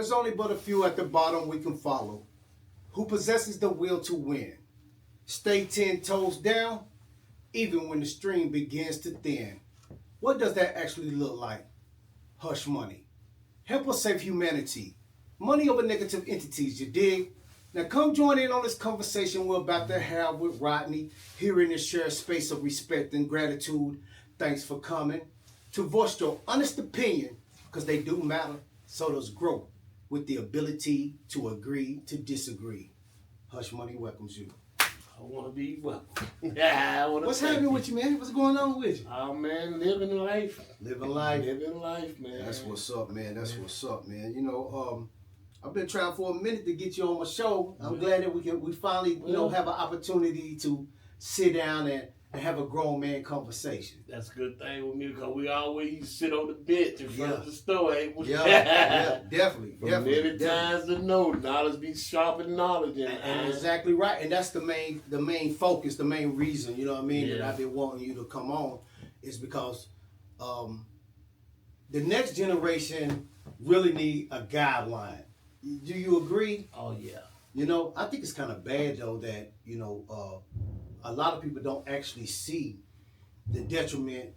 There's only but a few at the bottom we can follow. Who possesses the will to win? Stay 10 toes down, even when the stream begins to thin. What does that actually look like? Hush money. Help us save humanity. Money over negative entities, you dig? Now come join in on this conversation we're about to have with Rodney here in this shared space of respect and gratitude. Thanks for coming. To voice your honest opinion, because they do matter, so does growth, with the ability to agree to disagree. Hush Money welcomes you. I want to be welcome. Yeah, What's happening with you, man? What's going on with you? Oh, man, living life. Living life. Living life, man. That's what's up, man. That's what's up, man. You know, I've been trying for a minute to get you on my show. I'm glad that we finally, have an opportunity to sit down and have a grown man conversation. That's a good thing with me because we always sit on the bench in front of the store, ain't we? Yeah, definitely. Many times to know, knowledge be sharper knowledge. And exactly right. And that's the main focus, the main reason, you know what I mean, that Yeah. I've been wanting you to come on is because the next generation really need a guideline. Do you agree? Oh, yeah. You know, I think it's kind of bad, though, that, a lot of people don't actually see the detriment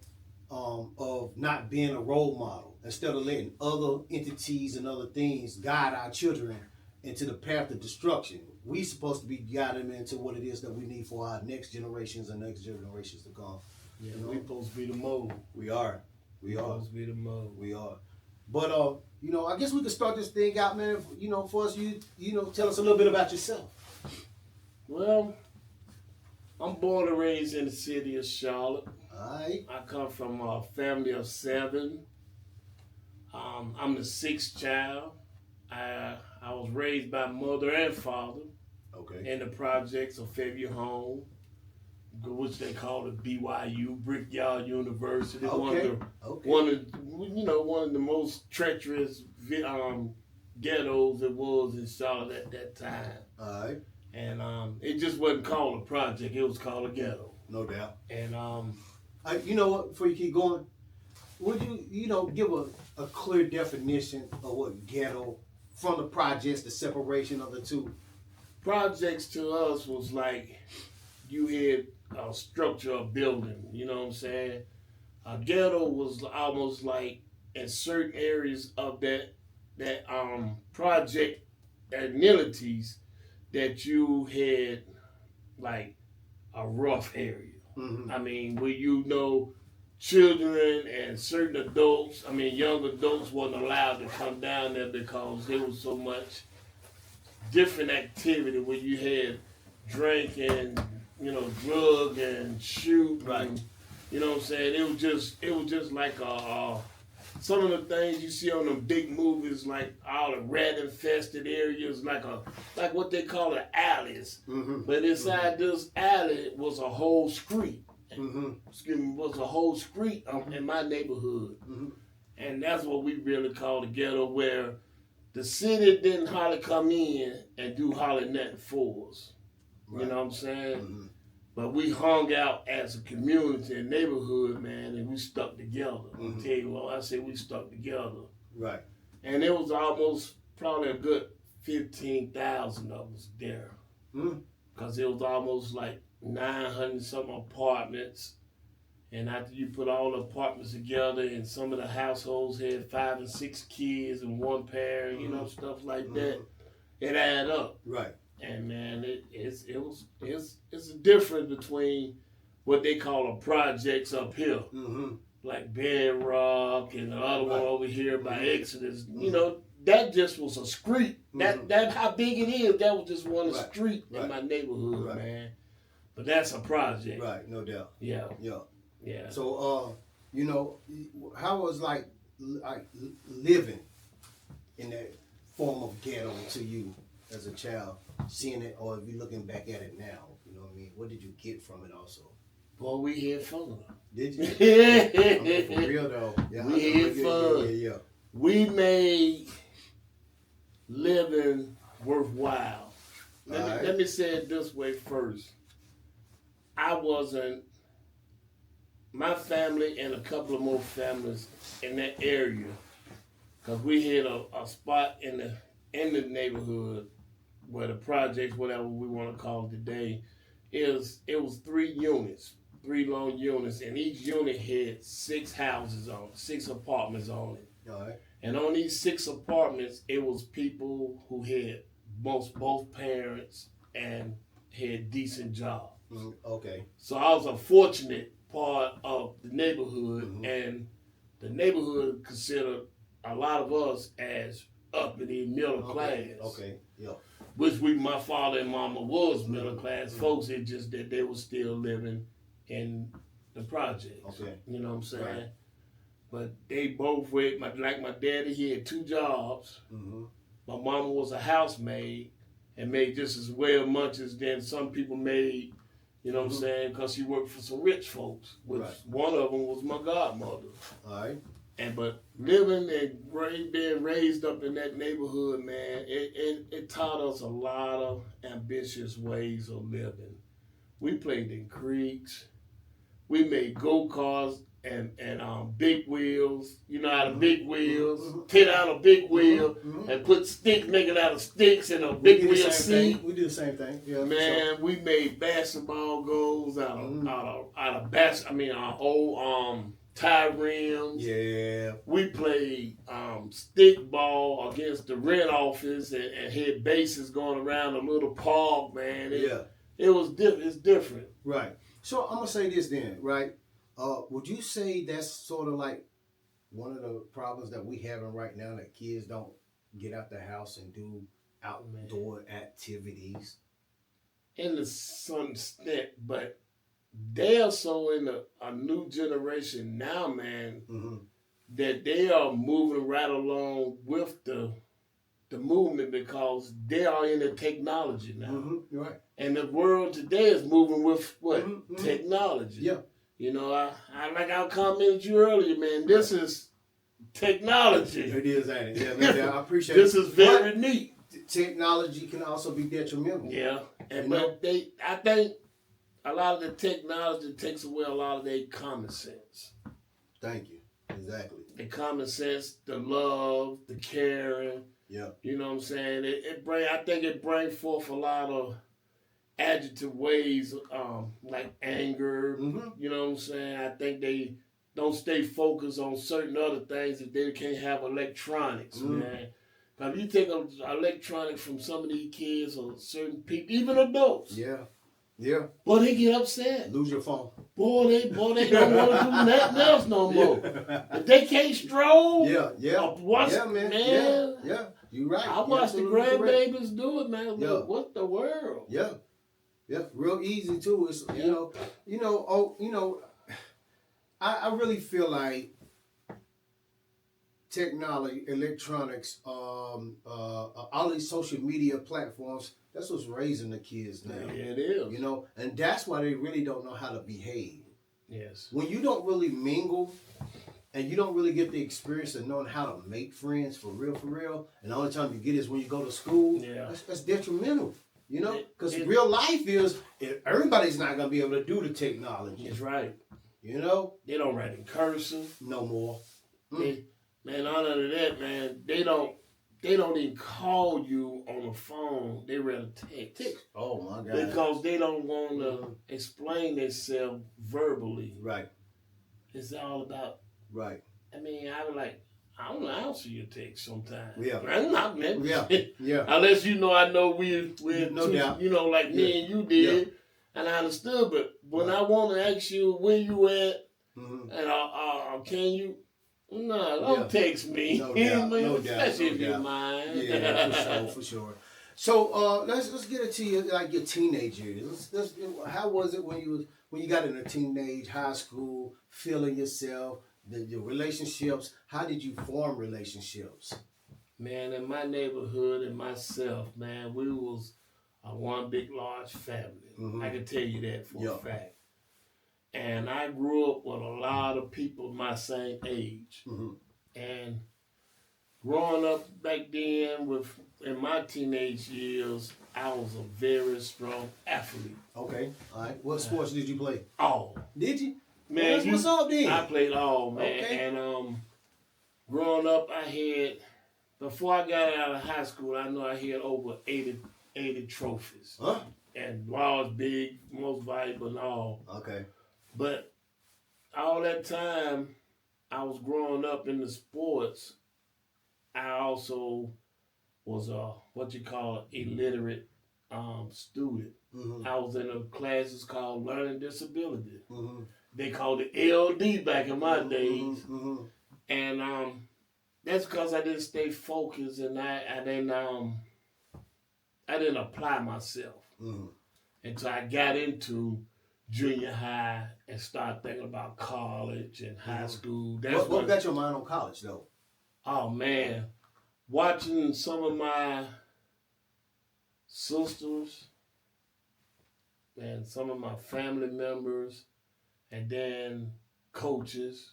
of not being a role model. Instead of letting other entities and other things guide our children into the path of destruction, we supposed to be guiding them into what it is that we need for our next generations and next generations to come. Yeah, we supposed to be the mold. We are. We are. Supposed to be the mold. We are. But, I guess we could start this thing out, man, for us, tell us a little bit about yourself. Well, I'm born and raised in the city of Charlotte. All right. I come from a family of 7. I'm the 6th child. I was raised by mother and father in the projects of Fairview Home, which they call it BYU, Brickyard University. One of the most treacherous ghettos it was in Charlotte at that time. All right. And it just wasn't called a project; it was called a ghetto. No doubt. And you know what? Before you keep going, would you give a clear definition of what ghetto from the projects, the separation of the two? Projects to us was like you had a structure, a building. You know what I'm saying? A ghetto was almost like in certain areas of that project amenities that you had like a rough area. Mm-hmm. I mean, where children and certain adults, young adults wasn't allowed to come down there because there was so much different activity where you had drinking, drug and shoot. Right. And, you know what I'm saying? It was just like some of the things you see on them big movies, like all the rat infested areas, like what they call the alleys. Mm-hmm. But inside this alley was a whole street. Mm-hmm. Was a whole street in my neighborhood. Mm-hmm. And that's what we really call the ghetto, where the city didn't hardly come in and do hardly nothing for us. Right. You know what I'm saying? Mm-hmm. But we hung out as a community and neighborhood, man, and we stuck together. Mm-hmm. I'll tell you what, I say we stuck together. Right. And it was almost probably a good 15,000 of us there. Because it was almost like 900 some apartments. And after you put all the apartments together, and some of the households had 5 and 6 kids and one parent, stuff like that, it added up. Right. And man, it's a difference between what they call the projects up here, like Bedrock and the other one over here by Exodus. That just was a street. That how big it is. That was just one street in my neighborhood, man. But that's a project. Right, no doubt. Yeah. Yeah. So, how was like living in that form of ghetto to you as a child, seeing it, or if you're looking back at it now, you know what I mean? What did you get from it also? Boy, we had fun. Did you? For real though. Yeah, we had fun. Yeah. We made living worthwhile. Let me say it this way first. My family and a couple of more families in that area Cause we had a spot in the neighborhood where the projects, whatever we want to call it today, it was 3 units, 3 long units, and each unit had 6 houses on it, 6 apartments on it. All right. And on these 6 apartments, it was people who had both parents and had decent jobs. Okay. So I was a fortunate part of the neighborhood, and the neighborhood considered a lot of us as uppity middle class. Okay. Yeah. Which my father and mama was middle class folks. It's just that they were still living in the projects. Okay. You know what I'm saying? Right. But they both went, like my daddy, he had 2 jobs. My mama was a housemaid and made just as well much as then some people made, you know what I'm saying, because she worked for some rich folks, which one of them was my godmother. All right. But living and being raised up in that neighborhood, man, it taught us a lot of ambitious ways of living. We played in creeks. We made go-karts and big wheels. You know how the big wheels, tear out a big wheel and put sticks, make it out of sticks and a big wheel seat. We do the same thing. Yeah, man, we made basketball goals out of our old tie rims. Yeah. We played stick ball against the rent office and had bases going around a little park, man. It was different. It's different. Right. So I'm gonna say this then, right? Would you say that's sort of like one of the problems that we having right now, that kids don't get out the house and do outdoor activities? In some extent, but they are so in a new generation now, man, that they are moving right along with the movement because they are in the technology now. Right. And the world today is moving with what? Technology. Yeah. You know, I commented you earlier, man, this is technology. It is, ain't it? Yeah, I appreciate this it. This is very neat. Technology can also be detrimental. Yeah. I think a lot of the technology takes away a lot of their common sense. Thank you. Exactly. The common sense, the love, the caring. Yeah. You know what I'm saying? I think it brings forth a lot of adjective ways, like anger. You know what I'm saying? I think they don't stay focused on certain other things if they can't have electronics, man. If you take electronics from some of these kids or certain people, even adults. Yeah. Yeah. Boy, they get upset. Lose your phone. Boy, they don't want to do nothing else no more. If they can't stroll. Watch, man. Yeah. You right. I watch the grandbabies do it, man. Look, what the world? Yeah. Yeah. Real easy too. It's I really feel like technology, electronics, all these social media platforms, that's what's raising the kids now. Yeah, it is. You know, and that's why they really don't know how to behave. Yes. When you don't really mingle and you don't really get the experience of knowing how to make friends for real, and the only time you get is when you go to school, that's detrimental. You know, because real life is, everybody's not going to be able to do the technology. That's right. You know? They don't write in cursive. No more. Man, other than that, man, they don't even call you on the phone. They rather text. Oh my God. Because they don't want to explain themselves verbally. Right. It's all about. Right. I mean, I was like, I don't answer your text sometimes. Yeah. I'm not meant. Yeah. Unless I know we're no doubt. like me and you did, and I understood. But when I want to ask you where you at, and can you? No, don't text me. No doubt. Especially if you're mine. Yeah, for sure. So let's get into your teenage years. How was it when you got into teenage, high school, feeling yourself, your relationships? How did you form relationships? Man, in my neighborhood and myself, man, we was a one big large family. I can tell you that for a fact. And I grew up with a lot of people my same age. And growing up back then, in my teenage years, I was a very strong athlete. Okay, all right. What sports did you play? All. Did you? Man, what's up then? I played all, man. Okay. And growing up, before I got out of high school, I know I had over 80 trophies. Huh? And large, big, most valuable and all. Okay. But all that time I was growing up in the sports, I also was illiterate student. Mm-hmm. I was in a classes called Learning Disability. Mm-hmm. They called it LD back in my days. Mm-hmm. And that's because I didn't stay focused and I didn't apply myself until I got into junior high and started thinking about college and high school. That's what got your mind on college though? Oh man, watching some of my sisters and some of my family members, and then coaches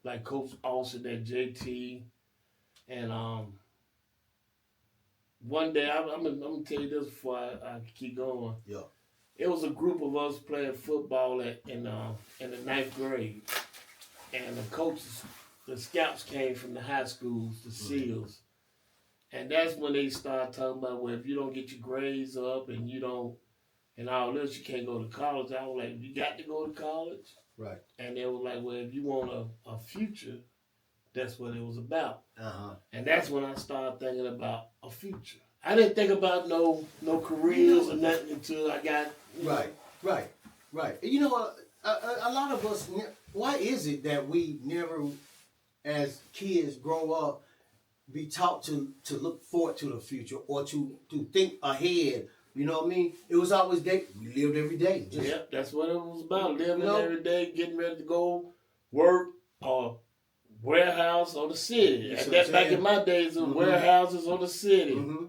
like Coach Austin at JT, and one day I'm gonna tell you this before I keep going. Yeah. It was a group of us playing football in the 9th grade, and the coaches, the scouts came from the high schools, the SEALs, and that's when they started talking about, well, if you don't get your grades up and you don't, and all this, you can't go to college. I was like, you got to go to college? Right. And they were like, well, if you want a future, that's what it was about. Uh-huh. And that's when I started thinking about a future. I didn't think about no careers or nothing until I got... Right. You know, a lot of us, why is it that we never, as kids, grow up, be taught to look forward to the future or to think ahead? You know what I mean? It was always we lived every day. Yep, that's what it was about. Living every day, getting ready to go work or warehouse or the city. Back in my days, it was warehouses or the city. Mm-hmm.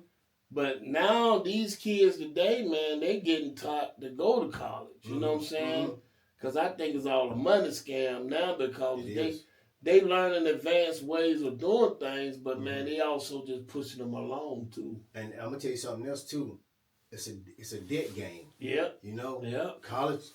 But now these kids today, man, they getting taught to go to college. You know what I'm saying? Because I think it's all a money scam now because they learning advanced ways of doing things, but man, they also just pushing them along too. And I'm gonna tell you something else too. It's a debt game. Yep. You know? Yep. College.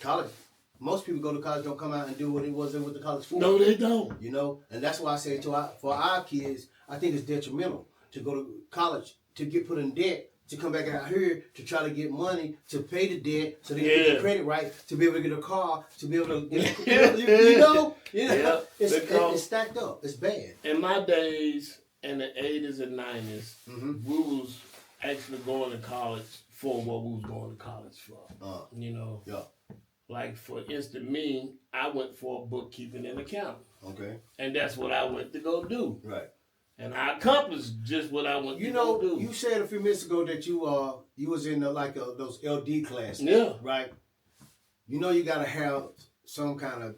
Most people go to college, don't come out and do what it was with the college for. No, they don't. You know? And that's why I say for our kids, I think it's detrimental to go to college, to get put in debt, to come back out here to try to get money to pay the debt so they can get the credit right, to be able to get a car, to be able to get you know? Yeah. It's stacked up. It's bad. In my days, in the 80s and 90s, we was actually going to college for what we was going to college for. You know? Yeah. Like, for instance, me, I went for bookkeeping and accounting. Okay. And that's what I went to go do. Right. And I accomplished just what I went to go do. You said a few minutes ago that you was in those LD classes. Yeah. Right? You know you got to have some kind of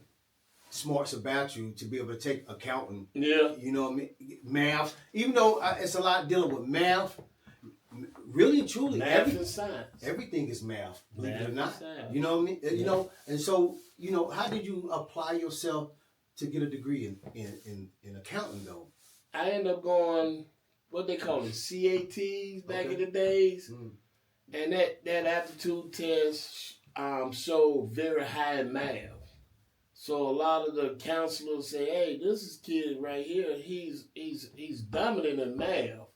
smarts about you to be able to take accounting. Yeah. You know what I mean? Math. Even though it's a lot dealing with math. Really and truly, math and science. Everything is math, believe it or not. Science. You know what I mean? Yeah. You know, and so, you know, how did you apply yourself to get a degree in accounting though? I ended up going, what they call it, CATs back in the days. And that aptitude test showed very high in math. So a lot of the counselors say, hey, this is kid right here, he's dominant in math.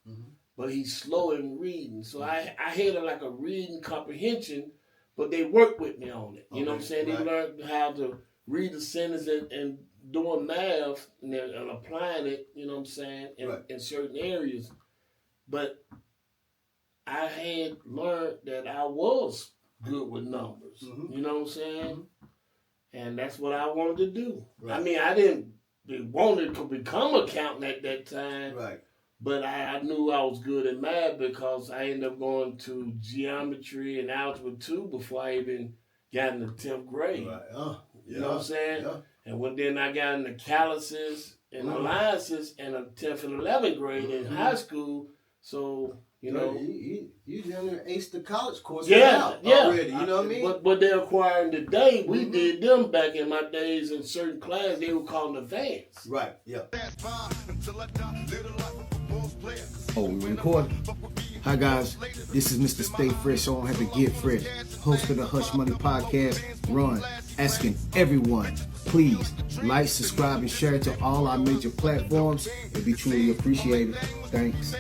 But he's slow in reading. So I had a reading comprehension, but they worked with me on it. You know what I'm saying? Right. They learned how to read the sentence and doing math and applying it, you know what I'm saying, in certain areas. But I had learned that I was good with numbers. You know what I'm saying? And that's what I wanted to do. Right. I mean, I didn't want to become an accountant at that time. Right. But I knew I was good at math because I ended up going to geometry and algebra 2 before I even got in the 10th grade. Right. You know what I'm saying? Yeah. And then I got into calluses and alliances in the 10th and 11th grade in high school. So, you know. You done aced the college course already, you know what I mean? What they're acquiring today, we did them back in my days in certain classes, they were called advanced. Right, yeah. Oh, we recording? Hi guys, this is Mr. Stay Fresh, so I don't have to get fresh. Host of the H.U.S.H. M.O.N.E.Y podcast, Ron, asking everyone, Please like, subscribe, and share it to all our major platforms. It'd be truly appreciated. Thanks.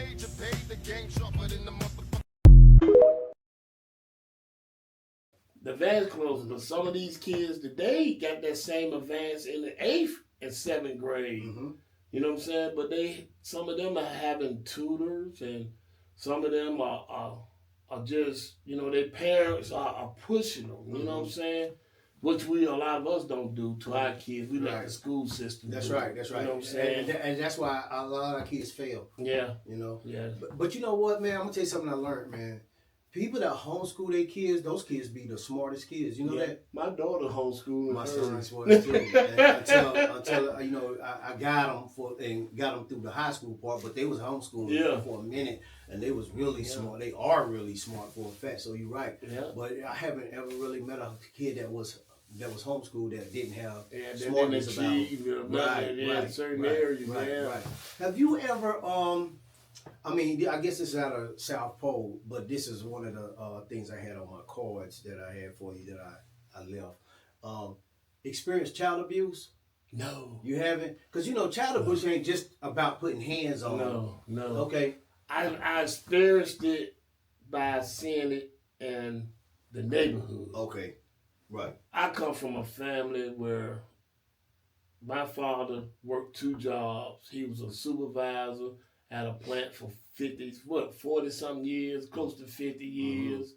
The advance closing, but some of these kids today got that same advance in the 8th and 7th grade. Mm-hmm. You know what I'm saying? But some of them are having tutors, and some of them are just, their parents are pushing them. You know what I'm saying? Which a lot of us don't do to our kids. We let the school system That's do right. it. That's right. You know what I'm saying? And that's why a lot of our kids fail. Yeah. Yeah. But you know what, man? I'm going to tell you something I learned, man. People that homeschool their kids, those kids be the smartest kids. You know that? My daughter homeschooled. My son was too. until I got them through the high school part, but they was homeschooling for a minute, and they was really smart. They are really smart for a fact. So you're right. Yeah. But I haven't ever really met a kid that was homeschooled that didn't have smartness about certain areas. Right. Have you ever I guess this is out of South Pole, but this is one of the things I had on my cards that I had for you that I left. Experienced child abuse? No. You haven't? Because child abuse ain't just about putting hands on them. No. Okay. I experienced it by seeing it in the neighborhood. Okay. Right. I come from a family where my father worked 2 jobs. He was a supervisor at a plant for 40-something years, close to 50 years.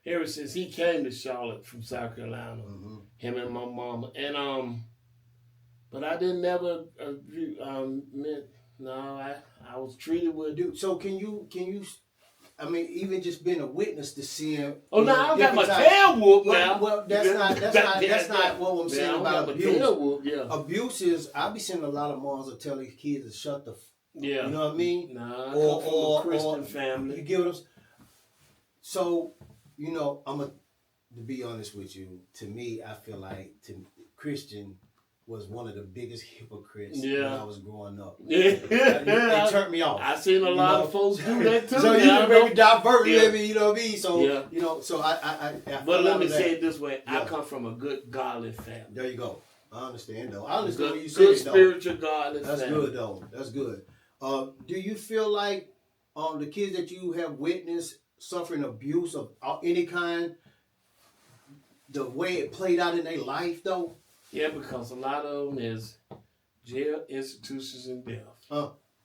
Ever since he came to Charlotte from South Carolina, him and my mama. And but I didn't never I was treated with. Dude, so can you even just being a witness to seeing. Oh no, I don't got my tail whooped now. Well, that's not what I'm saying about abuse. Abuse is I be seeing a lot of moms that tell these kids to shut the. Yeah. You know what I mean? Nah, I come from a Christian family. You get what I'm saying? So, to be honest with you, to me, I feel like Christian was one of the biggest hypocrites when I was growing up. Yeah. They turned me off. I seen a lot of folks do that too. So you can maybe divert me, you know what I mean? So, so I but let me say it this way. I come from a good, godly family. There you go. I understand, though. I understand what you said, good spiritual, godly family. That's good, though. That's good. Do you feel like the kids that you have witnessed suffering abuse of any kind, the way it played out in their life, though? Yeah, because a lot of them is jail, institutions, and death.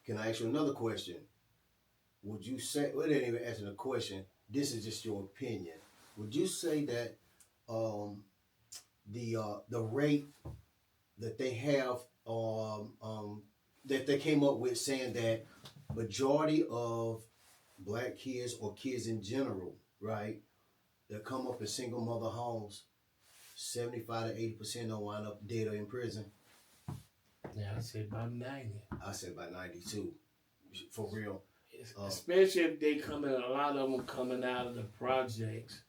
Can I ask you another question? Would you say, well, they didn't even answer the question. This is just your opinion. Would you say that the rate that they have that they came up with saying that majority of black kids or kids in general, right, that come up in single mother homes, 75 to 80% don't wind up dead or in prison? Yeah, I say about 90. I say about 92, for real. Especially if they a lot of them coming out of the projects,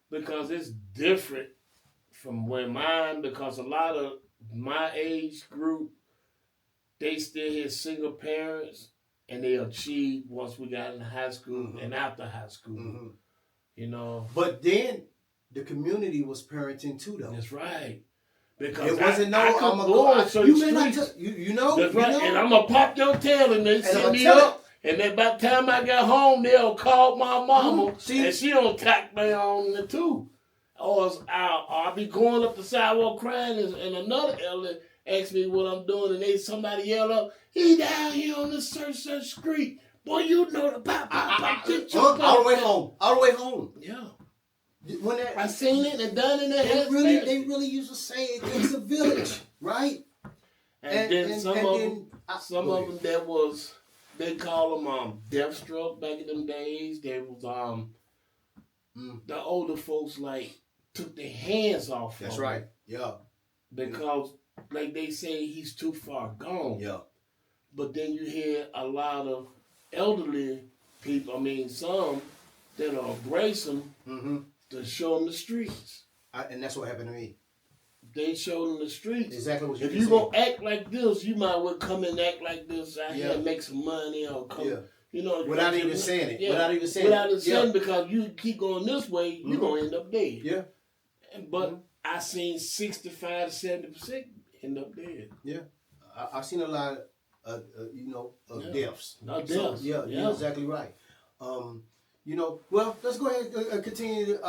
because it's different from because a lot of my age group, they still had single parents, and they achieved once we got in high school and after high school. But then the community was parenting too, though. That's right. Because it wasn't you know. That's right. And I'm gonna pop your tail, and they set me up. And then by the time I got home, they'll call my mama, and she don't tack me on the too. Or I'll be going up the sidewalk crying, and another elder ask me what I'm doing, and somebody yell up, "He down here on this such street. Boy, you know the pop. All the way home. Yeah. When I seen it and done it. They really used to say it takes a village, right? And then some of them that was, they call them deathstroke back in them days. They was the older folks took their hands off. That's right. Yeah. Because like they say he's too far gone. Yeah. But then you hear a lot of elderly people. I mean, some that'll embrace them to show them the streets. And that's what happened to me. They showed them the streets. Exactly what you If you gonna act like this, you might well come and act like this out here and make some money or come. Yeah. Without even saying it. Yeah. Without even saying it. Because you keep going this way, you're gonna end up dead. Yeah. But I seen 65 to 70% end up dead. Yeah, I've seen a lot of deaths. No So, deaths. you're exactly right. Well, let's go ahead and continue.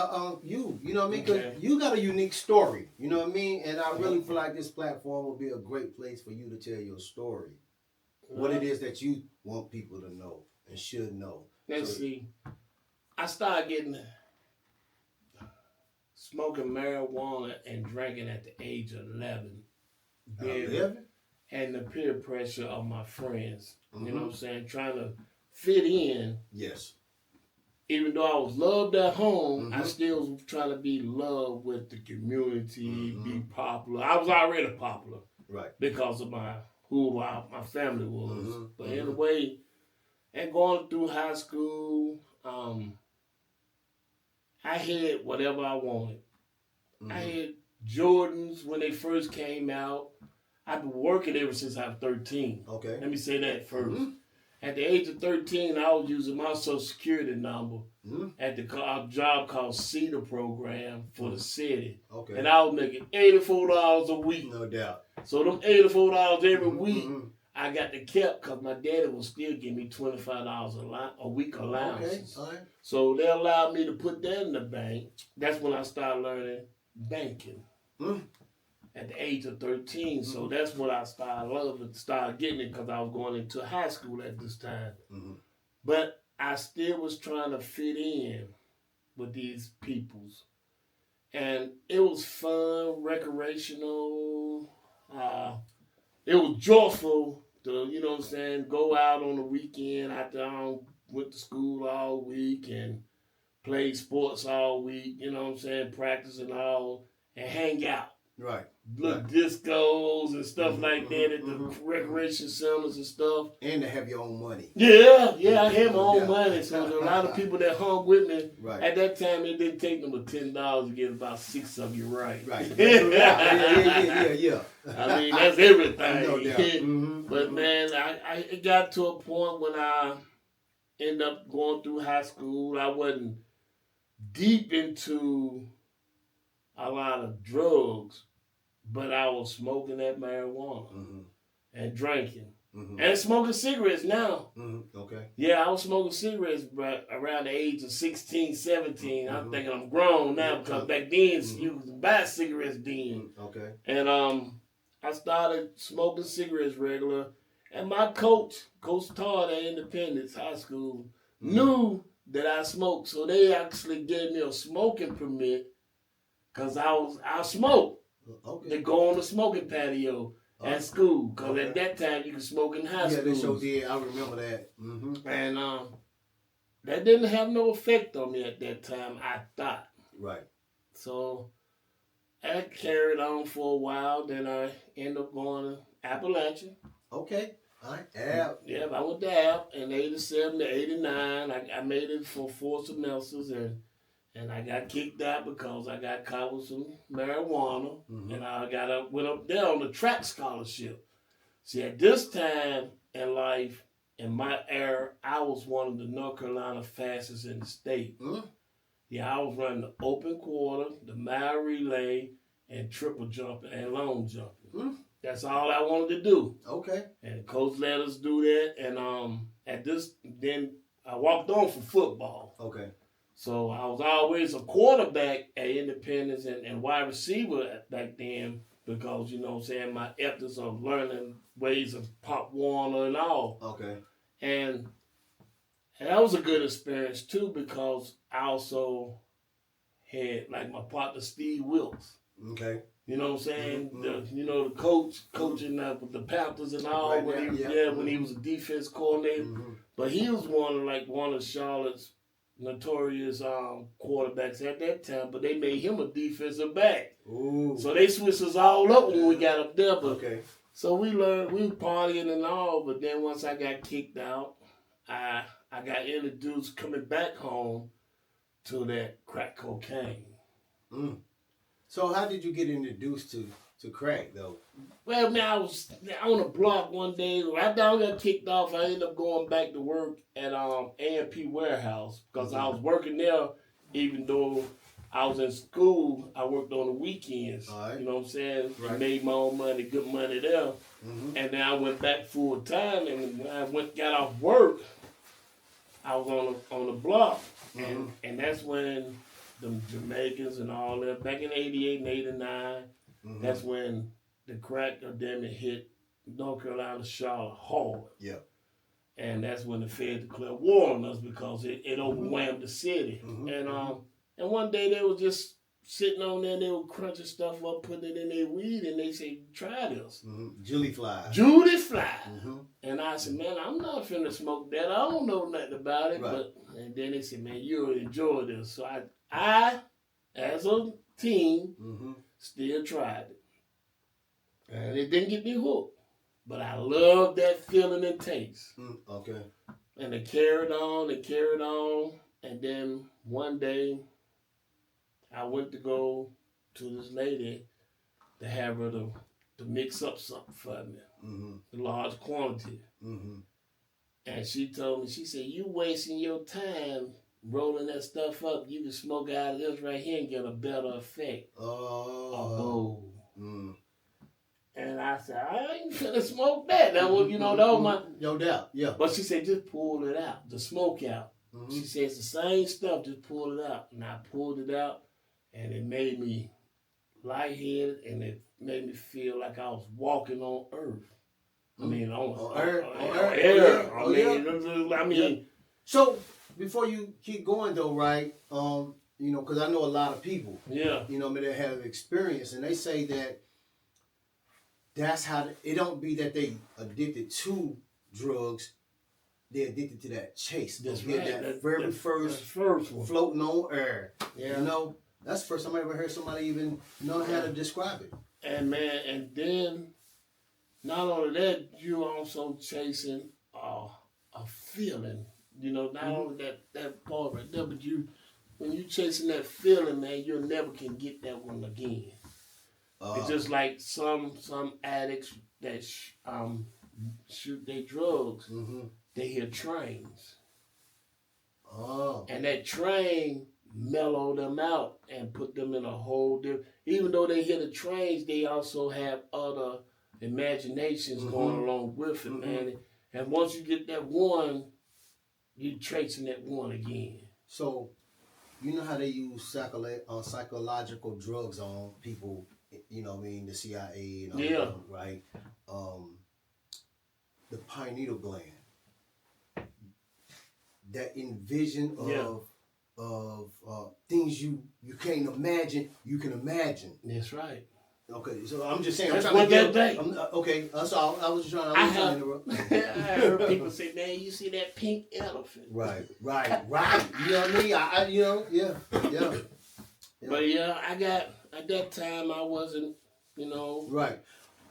You know what I mean? Because you got a unique story. You know what I mean? And I really feel like this platform will be a great place for you to tell your story. What it is that you want people to know and should know. Let's see. I started getting smoking marijuana and drinking at the age of 11. 11? And the peer pressure of my friends. You know what I'm saying? Trying to fit in. Yes. Even though I was loved at home, I still was trying to be loved with the community, be popular. I was already popular. Right. Because of my family was. But anyway, and going through high school, I had whatever I wanted. I had Jordans when they first came out. I've been working ever since I was 13. Okay. Let me say that first. At the age of 13, I was using my Social Security number at the job called Cedar Program for the city. Okay. And I was making $84 a week. No doubt. So them $84 every week, I got to kept because my daddy would still give me $25 a week allowances. Okay. All right. So they allowed me to put that in the bank. That's when I started learning banking. At the age of 13. So that's when I started getting it because I was going into high school at this time. But I still was trying to fit in with these peoples. And it was fun, recreational. It was joyful to, you know what I'm saying, go out on the weekend after I went to school all week and played sports all week, you know what I'm saying, practicing all, and hang out. Right. Little discos and stuff like that at the recreation centers and stuff. And to have your own money. Yeah, I had my own money. So there were a lot of people that hung with me. Right. At that time, it didn't take them but $10 to get about 6 of you right. Right. Yeah. I mean, that's everything. No doubt. But man, it got to a point when I ended up going through high school. I wasn't deep into a lot of drugs, but I was smoking that marijuana and drinking and smoking cigarettes now. Okay. Yeah, I was smoking cigarettes around the age of 16, 17. I'm thinking I'm grown now because back then you could buy cigarettes then. Okay. And I started smoking cigarettes regular, and my coach Todd at Independence High School, knew that I smoked, so they actually gave me a smoking permit. Because I smoked. Okay. They go on the smoking patio at school. Because at that time, you could smoke in high school. Yeah, they sure did. I remember that. And that didn't have no effect on me at that time, I thought. Right. So I carried on for a while. Then I ended up going to Appalachia. Okay. All right. App. Yeah, I went to App in 87 to 89. I made it for 4 semesters and I got kicked out because I got caught with some marijuana. And I went up there on the track scholarship. See, at this time in life, in my era, I was one of the North Carolina fastest in the state. Yeah, I was running the open quarter, the mile relay, and triple jumping and long jumping. That's all I wanted to do. Okay. And the coach let us do that. And then I walked on for football. Okay. So I was always a quarterback at Independence and wide receiver back then because, you know what I'm saying, my efforts of learning ways of pop water and all. Okay. And that was a good experience too because I also had like my partner Steve Wilkes. Okay. You know what I'm saying? The coaching the Panthers and all when he was a defense coordinator. But he was one of Charlotte's notorious quarterbacks at that time, but they made him a defensive back. Ooh. So they switched us all up when we got up there. But so we learned, we were partying and all, but then once I got kicked out, I got introduced coming back home to that crack cocaine. So how did you get introduced to crack though? Well, man, I was on a block one day. Right after I got kicked off, I ended up going back to work at A&P Warehouse because I was working there even though I was in school. I worked on the weekends. All right. You know what I'm saying? Right. Made my own money, good money there. Mm-hmm. And then I went back full time. And when I got off work, I was on the block. Mm-hmm. And that's when the Jamaicans and all that, back in 88 and 89, mm-hmm. that's when the crack epidemic hit North Carolina, Charlotte hard. Yeah. And that's when the Fed declared war on us because it overwhelmed the city. Mm-hmm. And one day they were just sitting on there, they were crunching stuff up, putting it in their weed, and they said, try this. Judy fly. Judy fly. And I said, man, I'm not finna smoke that. I don't know nothing about it. Right. And then they said, man, you'll enjoy this. So I as a teen, still tried it. And it didn't get me hooked. But I love that feeling and taste. Okay. And it carried on and carried on. And then one day, I went to go to this lady to have her to mix up something for me. A large quantity. And she told me, she said, you wasting your time rolling that stuff up. You can smoke out of this right here and get a better effect. Oh. And I said, I ain't finna smoke that. That was, that was my... No doubt, yeah. But she said, just pull it out, the smoke out. She said, it's the same stuff, just pull it out. And I pulled it out, and it made me lightheaded, and it made me feel like I was walking on earth. I mean, on air. I mean... So, before you keep going, though, right, because I know a lot of people, that have experience, and they say that that's how it don't be that they addicted to drugs. They're addicted to that chase. That's right. That very first one. Floating on air. Yeah. That's the first time I ever heard somebody even know how to describe it. And man, and then not only that, you also chasing a feeling. Not only that part right there, but when you chasing that feeling, man, you never can get that one again. It's just like some addicts that shoot their drugs. They hear trains. And that train mellow them out and put them in a whole different... Even though they hear the trains, they also have other imaginations going along with it, man. And once you get that one, you're tracing that one again. So, you know how they use psychological drugs on people... the CIA and all that, right? The pineal gland. That envision of things you can't imagine, you can imagine. That's right. Okay, so I'm just saying. That's what that day. Okay, that's all. I was trying to interrupt. I heard people say, "Man, you see that pink elephant?" Right. You know what I mean? Yeah. But at that time I wasn't, Right.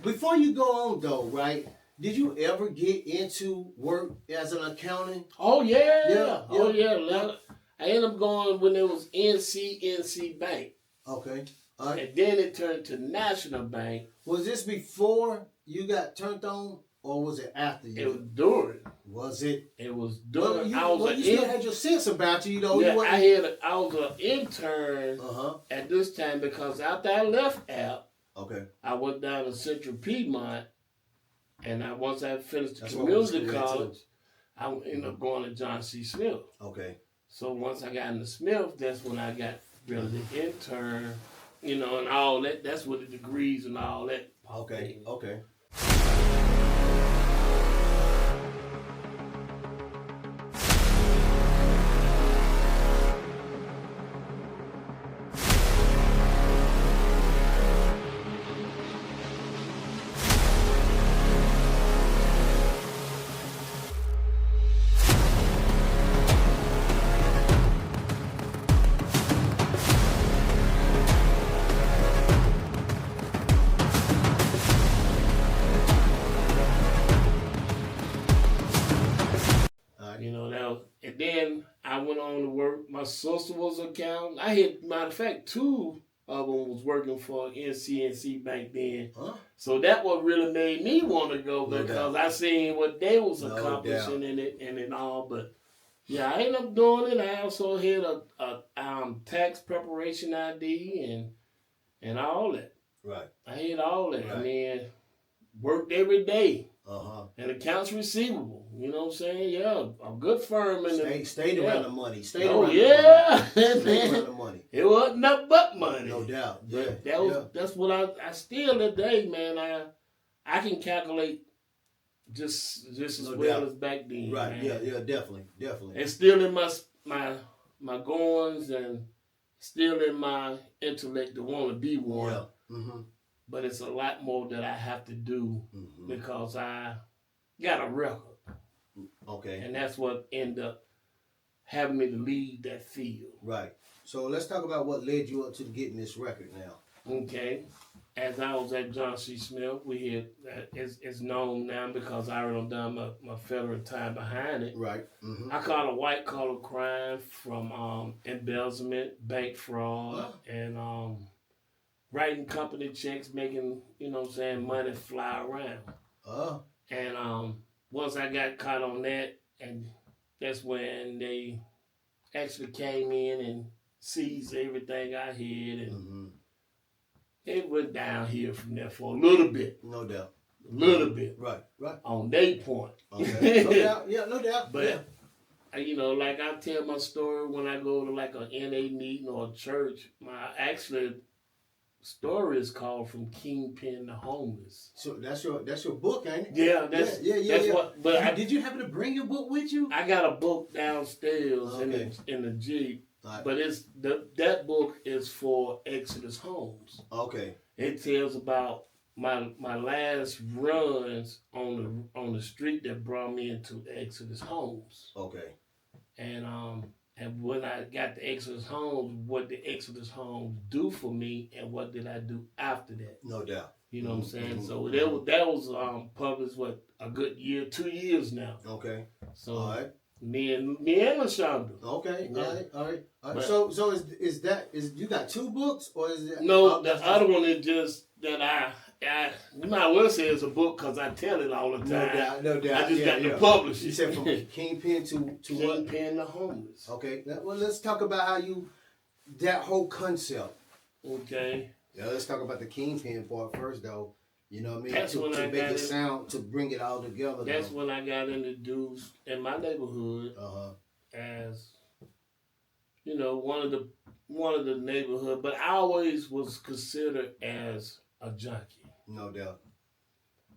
Before you go on though, right? Did you ever get into work as an accountant? Oh yeah. Oh yeah. I ended up going when it was NC Bank. Okay. All right. And then it turned to National Bank. Was this before you got turned on, or was it after you? It was during. Was it? It was during. You still had your sense about you, though. Yeah, I was an intern at this time because after I left App, I went down to Central Piedmont, and once I finished the community college, I ended up going to John C. Smith. Okay. So once I got into Smith, that's when I got really the intern, and all that. That's what the degrees and all that. Okay. And then I went on to work. My sister was an accountant. I had, matter of fact, two of them was working for NCNC back then. So that what really made me want to go because I seen what they was accomplishing in it and all. But Yeah, I ended up doing it. I also had a tax preparation ID and all that. Right. I had all that. Right. I mean, worked every day. Uh-huh. And accounts receivable. You know what I'm saying? Yeah, a good firm. Stayed around the money. Stayed around the money. It wasn't nothing but money. No doubt. Yeah. That's what I still today, man. I can calculate just as well as back then. Right. Man. Yeah, definitely. It's still in my goings and still in my intellect to want to be one. Yeah. Mm-hmm. But it's a lot more that I have to do because I got a record. Okay. And that's what ended up having me to leave that field. Right. So let's talk about what led you up to getting this record now. Okay. As I was at John C. Smith, we had it's known now because I already done my federal time behind it. Right. Mm-hmm. I caught a white collar crime from embezzlement, bank fraud, and writing company checks, making, you know what I'm saying, money fly around. And once I got caught on that, and that's when they actually came in and seized everything I had, and it went downhill from there for a little bit. No doubt. A little bit. Right. On their point. Okay. No doubt. Yeah, no doubt. But, you know, like I tell my story when I go to like an NA meeting or a church, my actually story is called From Kingpin to Homeless. So that's your book, ain't it? Yeah, that's what. But did you happen to bring your book with you? I got a book downstairs in the Jeep, but it's that book is for Exodus Homes. Okay. It tells about my last runs on the street that brought me into Exodus Homes. Okay. And when I got the Exodus Homes, what the Exodus Homes do for me, and what did I do after that? No doubt. You know what I'm saying? So that was published a good year, 2 years now. Okay. So all right. Me and LaShonda. Okay. Yeah. All right. But, so is you got two books, or is it? No, the other one is just that I you might well say it's a book because I tell it all the time. No doubt. I just got to publish it. You said from Kingpin to what? Kingpin to Homeless. Okay. Well, let's talk about how that whole concept. Okay. Yeah, let's talk about the Kingpin part first, though. You know what I mean? That's when I make it sound, to bring it all together. That's when I got introduced in my neighborhood as, you know, one of the neighborhood, but I always was considered as a junkie. No doubt.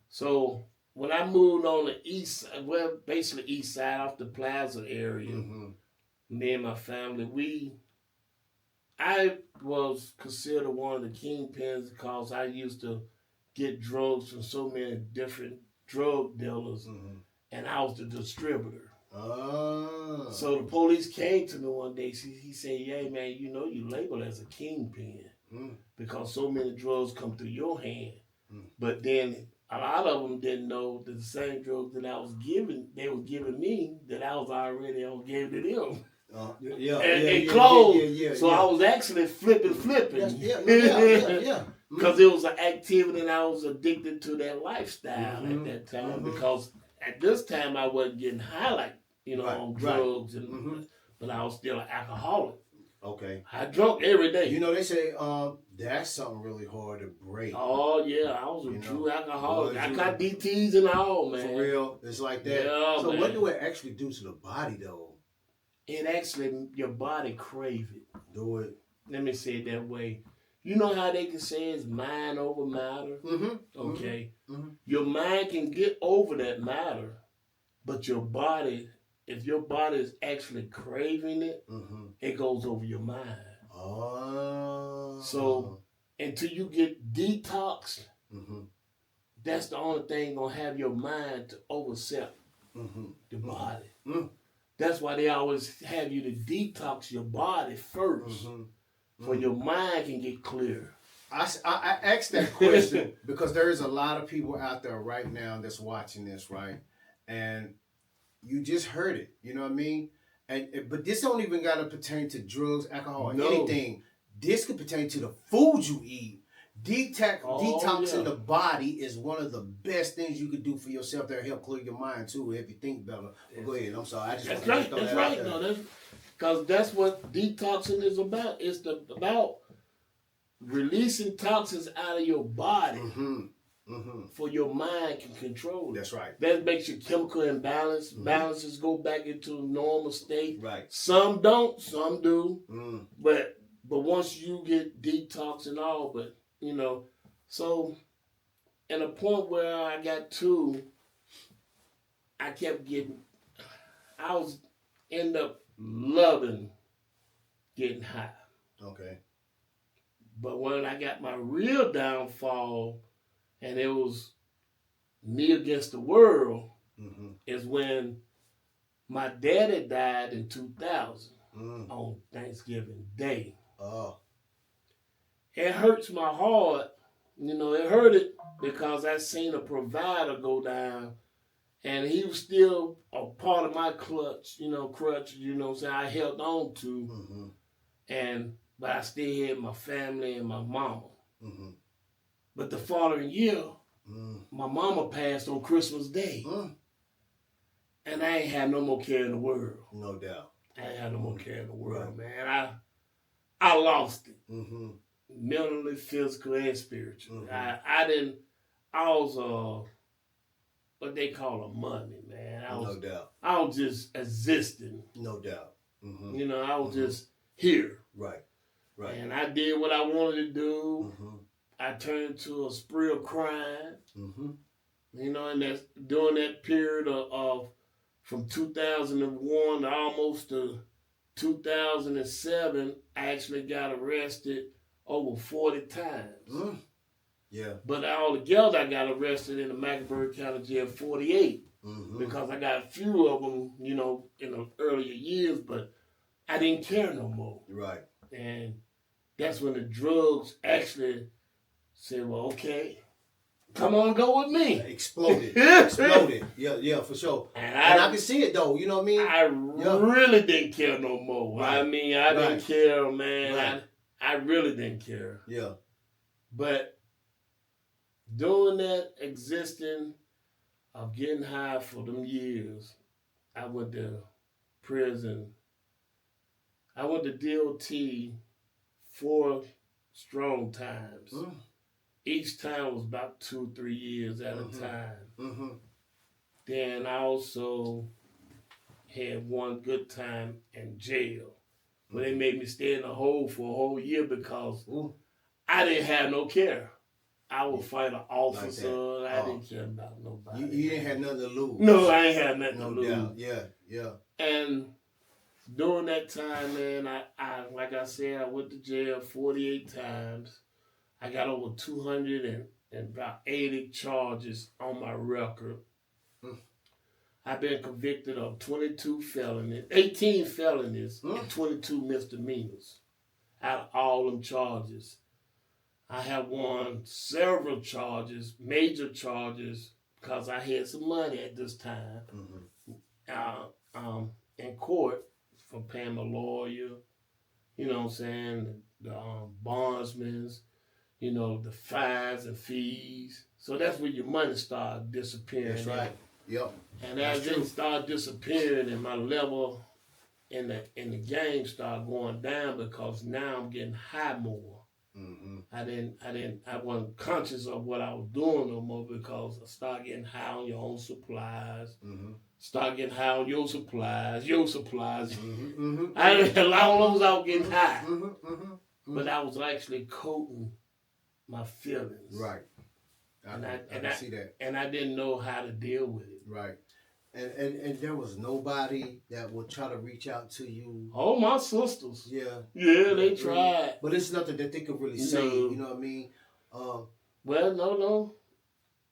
So when I moved on the basically east side off the Plaza area, me and my family, I was considered one of the kingpins because I used to get drugs from so many different drug dealers, and I was the distributor. So the police came to me one day. He said, "Yeah, man, you know you labeled as a kingpin because so many drugs come through your hand." But then a lot of them didn't know that the same drugs that I was giving, they were giving me, that I was already gave to them. And clothes. So I was actually flipping. Yeah. Because it was an activity and I was addicted to that lifestyle at that time. Because at this time I wasn't getting high like, on drugs, but I was still an alcoholic. Okay. I drunk every day. You know, they say that's something really hard to break. Oh, yeah. I was a true alcoholic. I got DTs and all, man. For real? It's like that? Yeah, so man. What do it actually do to the body, though? It actually, your body crave it. Do it. Let me say it that way. You know how they can say it's mind over matter? Okay. Your mind can get over that matter, but your body, if your body is actually craving it, it goes over your mind. So until you get detoxed, that's the only thing gonna have your mind to overstep the body. That's why they always have you to detox your body first, so your mind can get clear. I asked that question because there is a lot of people out there right now that's watching this, right? And you just heard it, you know what I mean? But this don't even gotta pertain to drugs, alcohol, or anything. This could pertain to the food you eat. Detoxing the body is one of the best things you could do for yourself that help clear your mind too if you think better. Go ahead. I'm sorry. I just that's right. That's right. No, because that's what detoxing is about. It's about releasing toxins out of your body. For your mind can control it. That's right. That makes your chemical imbalance. Balances go back into a normal state. Right. Some don't, some do. But once you get detox and all, but you know, so at a point where I got to, I was end up loving getting high. Okay. But when I got my real downfall, and it was me against the world, is when my daddy died in 2000 on Thanksgiving Day. Oh. It hurts my heart. You know, it hurt it because I seen a provider go down, and he was still a part of my crutch, you know what I'm saying, I held on to. But I still had my family and my mama. But the following year, my mama passed on Christmas Day. And I ain't had no more care in the world. No doubt. I ain't had no more care in the world, man. I lost it. Mentally, physical, and spiritually. I was what they call a mummy, man. No doubt. I was just existing. No doubt. You know, I was just here. Right. Right. And I did what I wanted to do. I turned to a spree of crime. You know, and that's during that period of from 2001 to almost to 2007, I actually got arrested over 40 times. Yeah. But altogether, I got arrested in the Mecklenburg County Jail 48 because I got a few of them, you know, in the earlier years, but I didn't care no more. Right. And that's when the drugs actually said, well, okay, come on, go with me. Exploded. Yeah, for sure. And I can see it, though. You know what I mean? I really didn't care no more. Right. I mean, I didn't care, man. Right. I really didn't care. Yeah. But doing that, existing, of getting high for them years, I went to prison. I went to DOT 4 strong times. Each time was about 2-3 years at a time. Then I also had one good time in jail. Where they made me stay in the hole for a whole year because I didn't have no care. I would fight an officer. Like I didn't care about nobody. You didn't have nothing to lose. No, I ain't had nothing to lose. Doubt. Yeah. And during that time, man, I like I said, I went to jail 48 times. I got over 280 charges on my record. I've been convicted of 18 felonies, and 22 misdemeanors out of all them charges. I have won several charges, major charges, because I had some money at this time in court for paying my lawyer, you know what I'm saying, the bondsmen, you know, the fines and fees. So that's where your money started disappearing. That's right. Yep. And as it started disappearing, and my level in the game started going down because now I'm getting high more. I wasn't conscious of what I was doing no more because I started getting high on your own supplies. Start getting high on your supplies. I didn't allow those out getting high. But I was actually coating my feelings. Right. I see that. And I didn't know how to deal with it. Right. And there was nobody that would try to reach out to you. Oh, my sisters. Yeah. Yeah, they tried. But it's nothing that they could really say, you know what I mean? Well, no.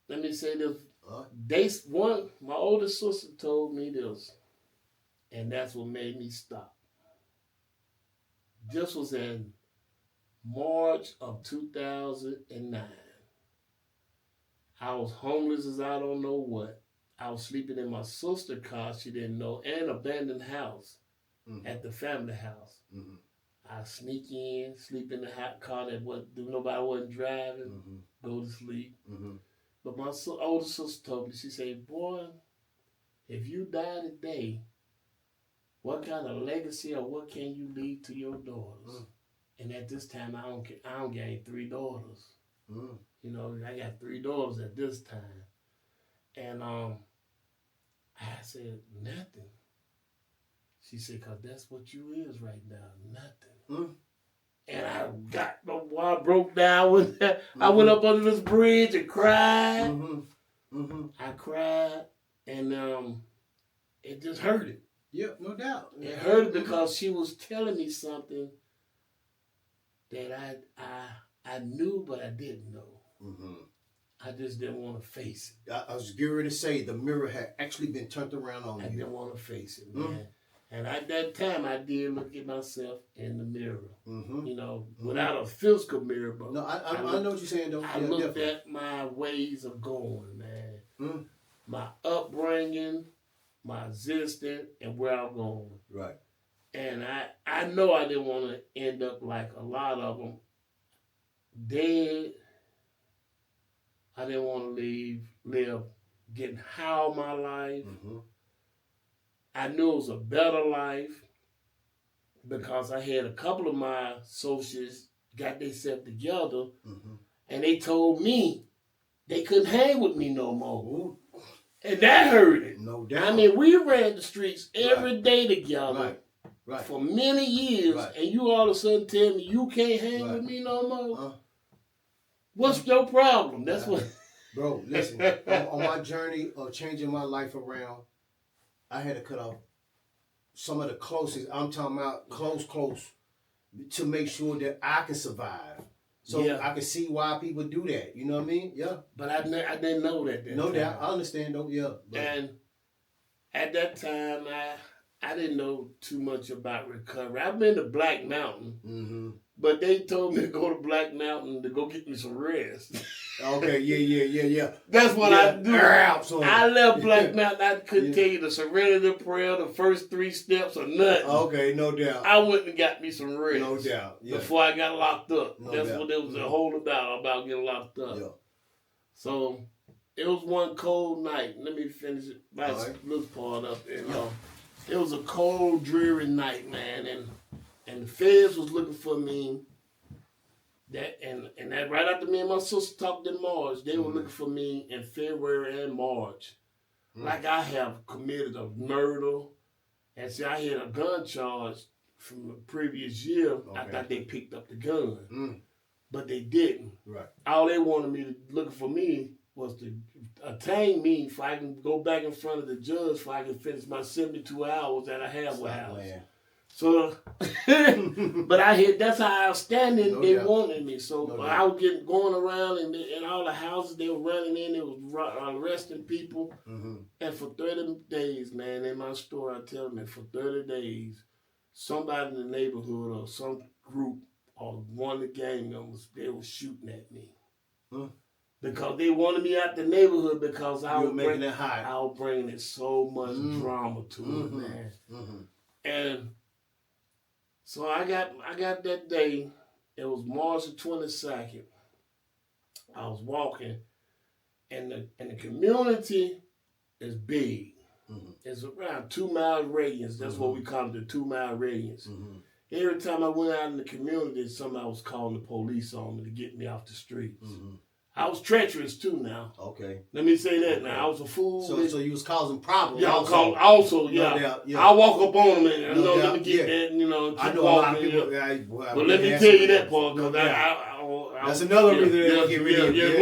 Let me say this. My oldest sister told me this, and that's what made me stop. This was in March of 2009. I was homeless as I don't know what. I was sleeping in my sister's car, she didn't know, and abandoned house at the family house. I sneak in, sleep in the hot car that nobody wasn't driving, go to sleep. But my older sister told me, she said, boy, if you die today, what kind of legacy or what can you leave to your daughters? And at this time, I don't gain 3 daughters. You know, I got 3 daughters at this time. And I said, nothing. She said, because that's what you is right now, nothing. And I broke down with that. I went up under this bridge and cried. I cried, and it just hurted. Yep, no doubt. It hurted because she was telling me something that I knew, but I didn't know. I just didn't want to face it. I was getting ready to say the mirror had actually been turned around on you. I didn't want to face it, man. And at that time, I did look at myself in the mirror. You know, without a physical mirror, but no, I know what you're saying, though. I looked at my ways of going, man. My upbringing, my existence, and where I'm going. Right. And I know I didn't want to end up like a lot of them, dead. I didn't want to live getting high all my life. I knew it was a better life because I had a couple of my associates got themselves together, and they told me they couldn't hang with me no more. And that hurt it. No doubt. I mean, we ran the streets every day together Right. for many years, and you all of a sudden tell me you can't hang with me no more? What's your problem? That's what... Bro, listen, on my journey of changing my life around, I had to cut off some of the closest, I'm talking about close, to make sure that I can survive. So I can see why people do that. You know what I mean? Yeah. But I didn't know that. No doubt. I understand though. Yeah. But. And at that time, I didn't know too much about recovery. I've been to Black Mountain, but they told me to go to Black Mountain to go get me some rest. Okay. Yeah. That's what I do. I left Black Mountain. I couldn't tell you the Serenity Prayer, the first 3 steps, or nothing. Okay, no doubt. I went and got me some rest. No doubt. Yeah. Before I got locked up. That's doubt. what it was a whole about getting locked up. Yeah. So it was one cold night. Let me finish it. This part up there. It was a cold, dreary night, man, and the feds was looking for me. That right after me and my sister talked in March, they were looking for me in February and March. Like I have committed a murder. And see, I had a gun charge from the previous year. I thought they picked up the gun. But they didn't. Right. All they wanted me to look for me was to attain me so I can go back in front of the judge so I can finish my 72 hours that I have with house. So, but that's how outstanding they wanted me. So I was going around and all the houses they were running in, they was arresting people. And for 30 days, man, in my story, I tell them that for 30 days, somebody in the neighborhood or some group or one of the gang members, they were shooting at me. Because they wanted me out the neighborhood because I was bringing it so much drama to it, man. And so I got that day. It was March the 22nd. I was walking, and the community is big. It's around 2 mile radius. That's what we call it, the 2 mile radius. Every time I went out in the community, somebody was calling the police on me to get me off the streets. I was treacherous too now. Okay. Let me say that now. I was a fool. So you was causing problems. Yeah, also. I walk up on them and let me get that, keep I know walking. a lot of people. But let me tell you that part, because that's another reason they don't get rid of you. You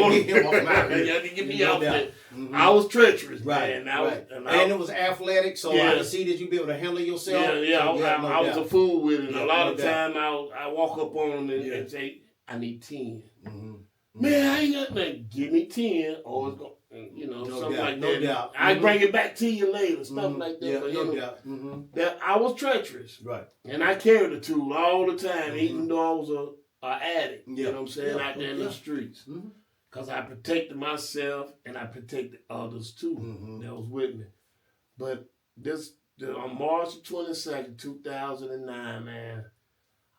had to get me out there. I was treacherous, man. And it was athletic, so I could see that you be able to handle yourself. I was a fool with it. A lot of time I walk up on them and say, I need 10. Man, I ain't got nothing. Give me 10, or it's going, something like that. Doubt. I bring it back to you later, stuff like that. That I was treacherous. Right. And I carried a tool all the time, even though I was an addict, you know what I'm saying, out there in the streets. Because I protected myself and I protected others too that was with me. But on March 22nd, 2009, man,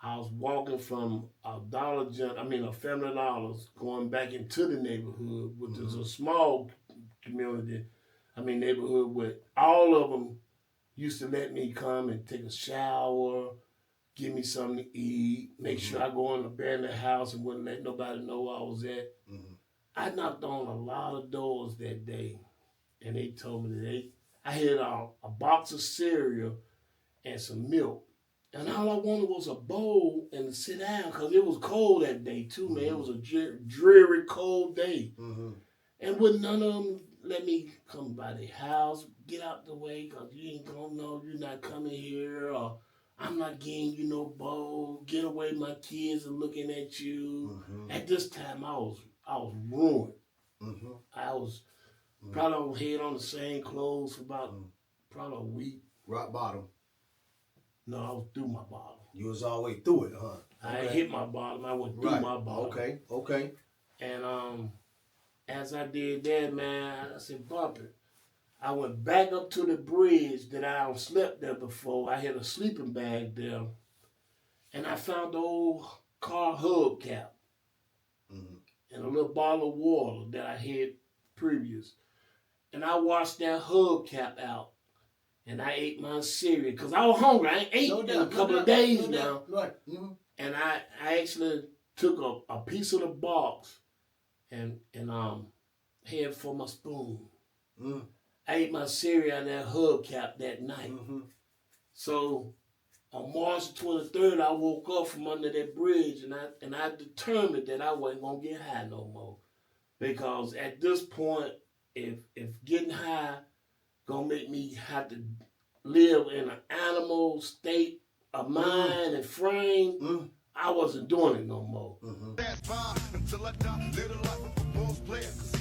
I was walking from a Family Dollars, going back into the neighborhood, which is a small community. Neighborhood with all of them used to let me come and take a shower, give me something to eat, make sure I go in the abandoned house and wouldn't let nobody know where I was at. I knocked on a lot of doors that day, and they told me that I had a box of cereal and some milk. And all I wanted was a bowl and to sit down because it was cold that day too, man. It was a dreary, cold day. And would none of them let me come by the house, get out the way because you ain't gonna know you're not coming here, or I'm not getting you no bowl. Get away, my kids are looking at you. At this time, I was ruined. I was probably had on the same clothes for about probably a week. Rock bottom. No, I was through my bottom. You was all the way through it, huh? I ain't hit my bottom. I went through my bottom. Okay. And as I did that, man, I said, bump it. I went back up to the bridge that I slept there before. I had a sleeping bag there. And I found the old car hubcap and a little bottle of water that I had previous. And I washed that hubcap out. And I ate my cereal because I was hungry. I ain't ate in a couple of days now. Right. And I actually took a piece of the box and had for my spoon. I ate my cereal out of that hubcap that night. So on March 23rd, I woke up from under that bridge and I determined that I wasn't gonna get high no more. Because at this point, if getting high gonna make me have to live in an animal state of mind and frame, I wasn't doing it no more.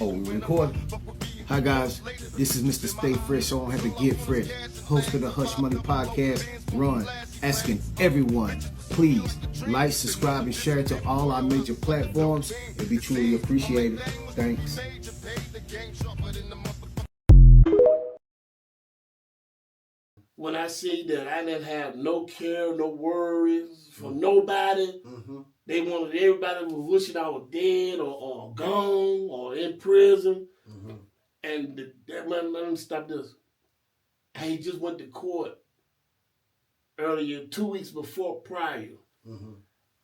Oh, we recording? Hi guys, this is Mr. Stay Fresh, so I don't have to get fresh. Host of the H.U.S.H podcast, Run, asking everyone, please like, subscribe, and share to all our major platforms. It'd be truly appreciated. Thanks. When I see that I didn't have no care, no worries from nobody, they wanted everybody was wishing I was dead or gone or in prison. And let me stop this. I just went to court earlier, 2 weeks prior,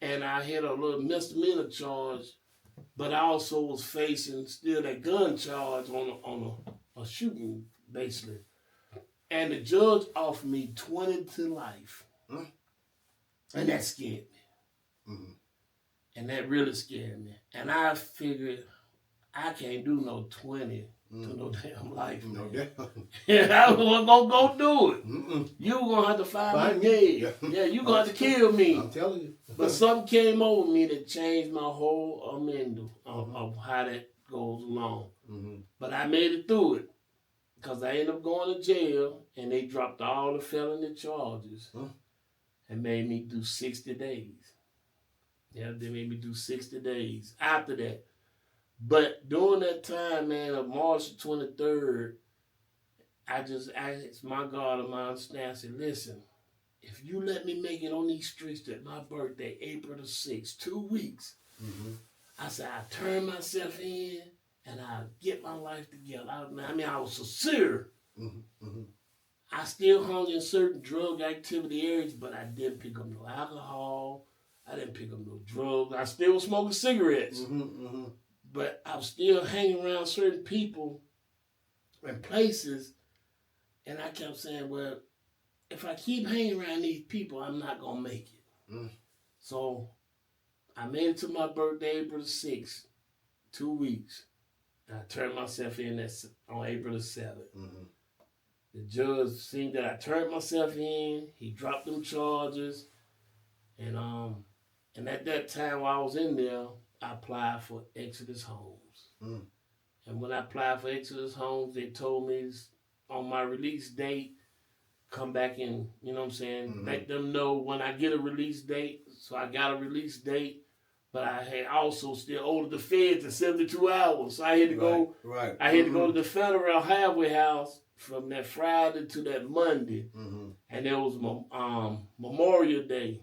and I had a little misdemeanor charge, but I also was facing still that gun charge on a shooting, basically. And the judge offered me 20 to life. And that scared me. And that really scared me. And I figured I can't do no 20 to no damn life. No damn. I wasn't going to go do it. You were going to have to find me dead. Yeah, you going to have to kill me. I'm telling you. But something came over me that changed my whole amendment of how that goes along. But I made it through it. Because I ended up going to jail, and they dropped all the felony charges and made me do 60 days. Yeah, they made me do 60 days after that. But during that time, man, of March 23rd, I just asked my God and my understanding, I said, listen, if you let me make it on these streets at my birthday, April the 6th, 2 weeks, I said, I turn myself in, and I get my life together. I was sincere. I still hung in certain drug activity areas, but I didn't pick up no alcohol. I didn't pick up no drugs. I still was smoking cigarettes. But I was still hanging around certain people and places, and I kept saying, well, if I keep hanging around these people, I'm not going to make it. So I made it to my birthday, April the 6th, 2 weeks. I turned myself in on April the 7th. The judge seen that I turned myself in. He dropped them charges. And at that time while I was in there, I applied for H.U.S.H Homes. And when I applied for H.U.S.H Homes, they told me on my release date, come back and, you know what I'm saying, let them know when I get a release date. So I got a release date. But I had also still owed the feds in 72 hours. So I had to go. I had to go to the federal halfway house from that Friday to that Monday. And there was Memorial Day.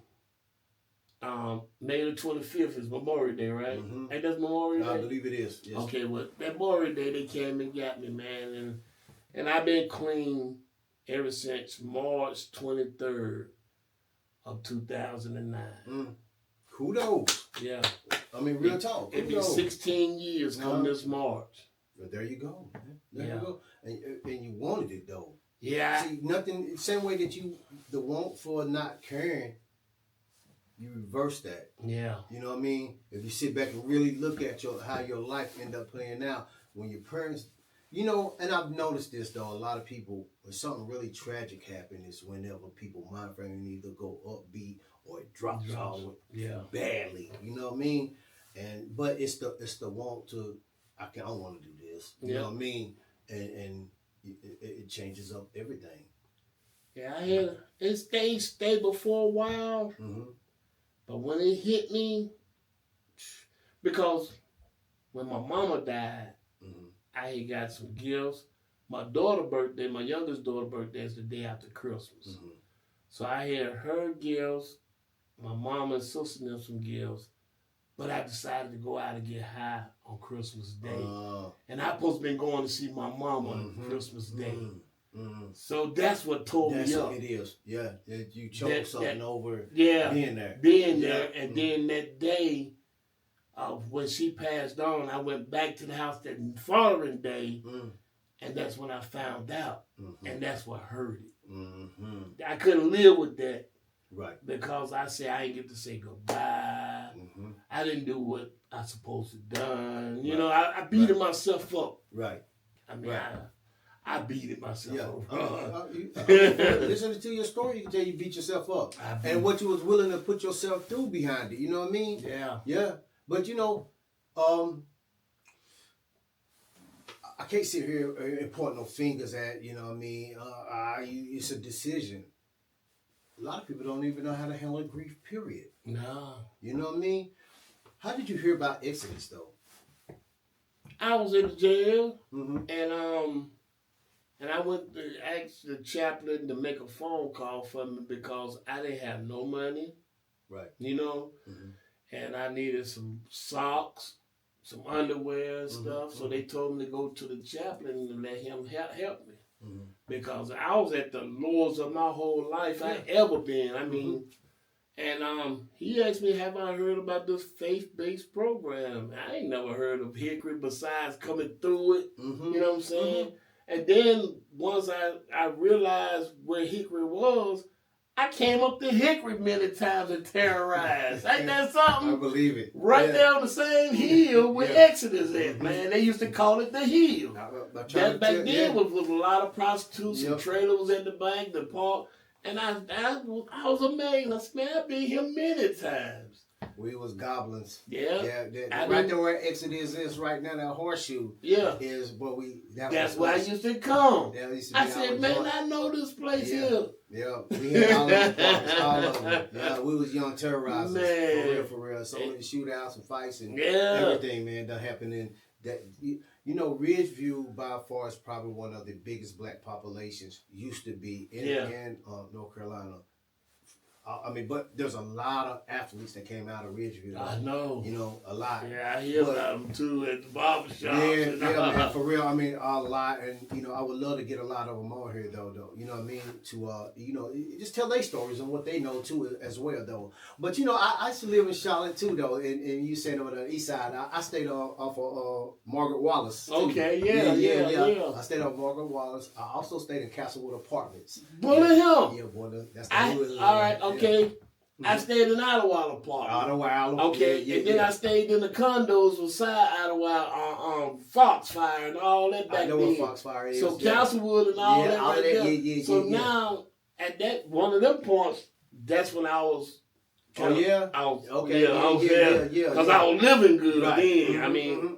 May the 25th is Memorial Day, right? Mm-hmm. Ain't that Memorial Day? I believe it is. Yes. Okay, well, that Memorial Day, they came and got me, man. And I've been clean ever since March 23rd of 2009. Kudos. Yeah. I mean, real talk. It'll be 16 years come this March. But there you go. There you go. And you wanted it, though. Yeah. See, nothing, same way that the want for not caring, you reverse that. Yeah. You know what I mean? If you sit back and really look at how your life end up playing out, when your parents, and I've noticed this, though, a lot of people, when something really tragic happens, is whenever people mind frame either go upbeat or it drops all badly. You know what I mean? But it's the want to, I want to do this. You know what I mean? And it changes up everything. Yeah, it stayed stable for a while. Mm-hmm. But when it hit me, because when my mama died, I had got some gifts. My youngest daughter's birthday is the day after Christmas. Mm-hmm. So I had her gifts, my mama and sister them some gifts, but I decided to go out and get high on Christmas Day. And I supposed to been going to see my mama on Christmas Day. Mm-hmm. So that's what tore me up. It is. Yeah. You chose something over being there. And then that day, when she passed on, I went back to the house that following day, and that's when I found out. Mm-hmm. And that's what hurt it. Mm-hmm. I couldn't live with that. Right. Because I said I didn't get to say goodbye. Mm-hmm. I didn't do what I supposed to done. I beat myself up. Right. I mean, I beat it myself up. Listening to your story, you can tell you beat yourself up. And what you was willing to put yourself through behind it. You know what I mean? Yeah. Yeah. But I can't sit here and point no fingers at, it's a decision. A lot of people don't even know how to handle grief, period. No. You know what I mean? How did you hear about Exodus, though? I was in jail, and I went to ask the chaplain to make a phone call for me because I didn't have no money. Right. And I needed some socks, some underwear and stuff. So they told me to go to the chaplain and let him help me. Because I was at the lowest of my whole life I ever been. I mean, and he asked me, have I heard about this faith-based program? I ain't never heard of Hickory besides coming through it. You know what I'm saying? And then once I realized where Hickory was, I came up to Hickory many times and terrorized. Ain't that something? I believe it. Right there on the same hill where Exodus at, man. They used to call it the hill. That back then was a lot of prostitutes and trailers at the bank, the park. And I was amazed. I said, man, I've been here many times. We was goblins. Yeah. Right there where Exodus is right now, that horseshoe. Is what we. That's where I used to come. I said, man, joint. I know this place here. Yeah, we had all of them. Yeah, we was young terrorizers. Man. For real. So many shootouts and fights and everything, man, that happened in that. Ridgeview by far is probably one of the biggest black populations. Used to be in North Carolina. I mean, but there's a lot of athletes that came out of Ridgeview. I know. A lot. Yeah, I hear about them too at the barbershop. Yeah, man, for real. I mean, a lot. And, I would love to get a lot of them on here, though. You know what I mean? To, just tell their stories and what they know, too, as well, though. But, I used to live in Charlotte, too, though. And you said over the east side. I stayed off of Margaret Wallace. Too. Okay, yeah. I stayed off Margaret Wallace. I also stayed in Castlewood Apartments. Bullet Hill. Yeah, boy. That's the hood. All right, okay. I stayed in Idlewild apartment. Okay, and then I stayed in the condos beside Idlewild, Foxfire and all that back then. I know what Foxfire is. So Castlewood and all that right there. So now, at that one of them points, that's when I was. I was there. Because I was living good then. I mean,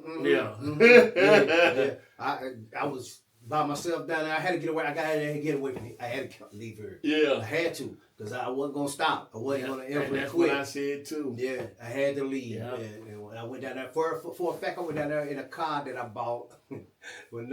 I was by myself down there. I had to get away. I had to get away from it. I had to leave her. Yeah. I had to, because I wasn't going to stop. I wasn't going to ever quit. That's quit. what I said too. Yeah, I had to leave. Yeah. And when I went down there, for a fact, I went down there in a car that I bought with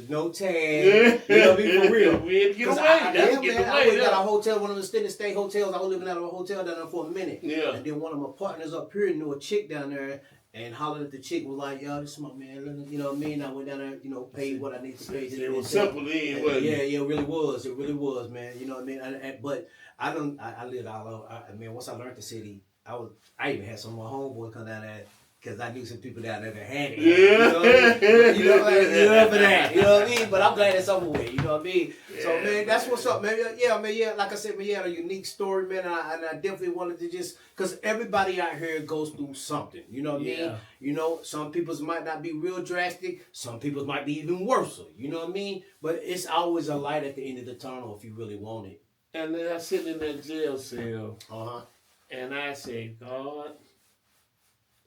no tag. Yeah. You know what I mean? For real. We had to get away. I went down a hotel, one of the extended stay hotels. I was living out of a hotel down there for a minute. Yeah. And then one of my partners up here knew a chick down there. And hollered at the chick, was like, yo, this is my man, you know what I mean? I went down there, paid what I need to pay. It was simple then, wasn't it? Yeah, it really was, man. You know what I mean? But I lived all over. I mean, once I learned the city, I even had some of my homeboys come down there, because I knew some people down there that had it. Yeah. You know what I mean? You know for that. You know what I mean? But I'm glad it's over with. You know what I mean? Yeah, so, man, that's what's up, man. Yeah, man, yeah. Like I said, man, a unique story, man. And I definitely wanted to just, because everybody out here goes through something. You know what I mean? Some people's might not be real drastic. Some people's might be even worse. You know what I mean? But it's always a light at the end of the tunnel if you really want it. And then I sit in that jail cell. Uh-huh. And I say, God,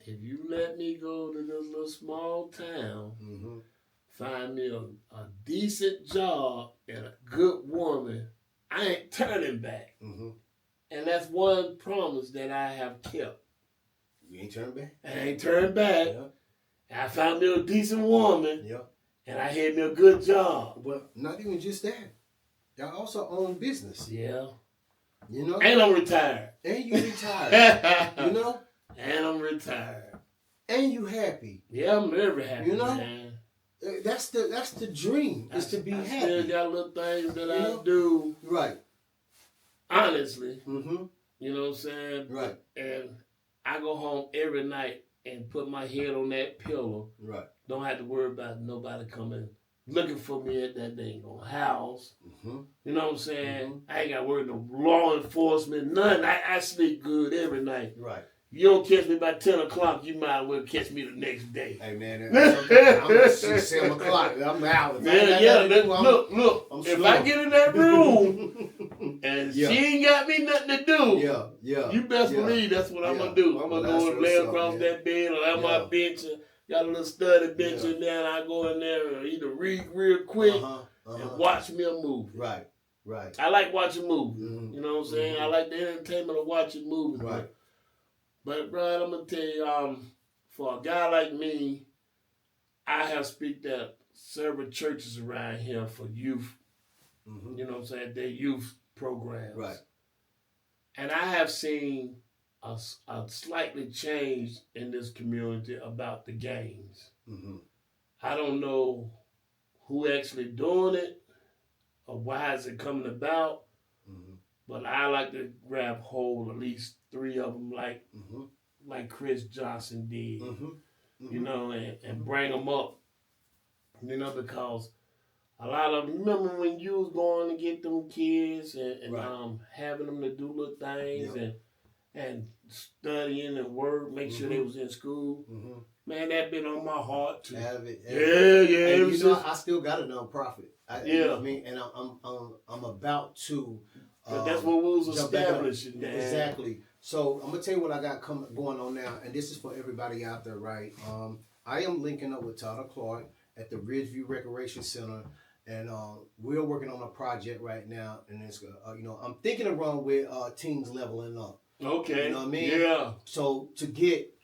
if you let me go to this little small town, find me a decent job and a good woman, I ain't turning back. And that's one promise that I have kept. You ain't turning back? I ain't turned back. Yeah. I found me a decent woman. Yeah. And I had me a good job. Well, not even just that. Y'all also own business. Yeah. You know? And I'm retired. And you retired. You know? And I'm retired. And you happy. Yeah, I'm very happy, you know? man. That's the dream, is to be happy. I still got little things that I do. Right. Honestly. Mm-hmm. You know what I'm saying? Right. And I go home every night and put my head on that pillow. Right. Don't have to worry about nobody coming looking for me at that dang house. Mm-hmm. You know what I'm saying? I ain't got to worry no law enforcement, nothing. I sleep good every night. Right. You don't catch me by 10 o'clock, you might as well catch me the next day. Hey, man, I'm 7 o'clock. I'm out. Look. If I get in that room and she ain't got me nothing to do, you best believe that's what I'm going to do. I'm going to go and lay across that bed or lay my bench. Got a little study bench in there, and I go in there and either read real quick and watch me a movie. Right. I like watching movies. You know what I'm saying? I like the entertainment of watching movies. Right. But, bro, I'm going to tell you, for a guy like me, I have speaked at several churches around here for youth. You know what I'm saying? Their youth programs. Right. And I have seen a slightly change in this community about the games. I don't know who actually doing it or why is it coming about. But I like to grab hold at least 3 of them, like Chris Johnson did, you know, and bring them up, you know, because a lot of them, remember when you was going to get them kids and having them to do little things and studying and work, make sure they was in school. Man, that been on my heart too. Have it. Yeah. And you know, I still got a nonprofit. You know what I mean? And I'm about to. But that's what we was establishing. Exactly. So I'm gonna tell you what I got going on now, and this is for everybody out there, right? I am linking up with Tyler Clark at the Ridgeview Recreation Center, and we're working on a project right now, and it's I'm thinking to run with teams leveling up. Okay. You know what I mean? Yeah. So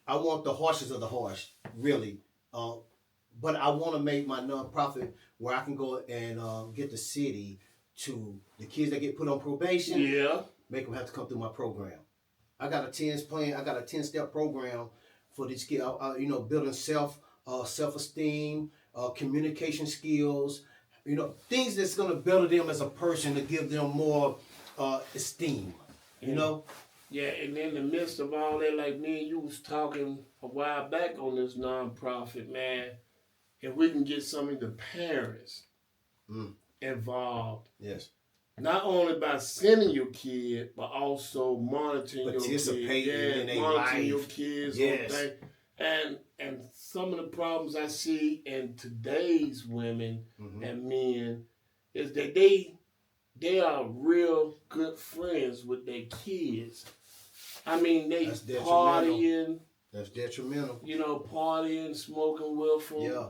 I want the harshest of the harsh, really. But I want to make my nonprofit where I can go and get the city to the kids that get put on probation. Yeah. Make them have to come through my program. I got a 10-step program for these kids. Building self-esteem, communication skills. Things that's gonna build them as a person to give them more esteem. You know. Yeah, and in the midst of all that, like me and you was talking a while back on this nonprofit, man, if we can get some of the parents involved. Yes. Not only by sending your kid, but also monitoring your kids. Participating in their monitoring life. your kids. Yes. And some of the problems I see in today's women and men is that they are real good friends with their kids. I mean, they partying. That's detrimental. Partying, smoking with them. Yeah.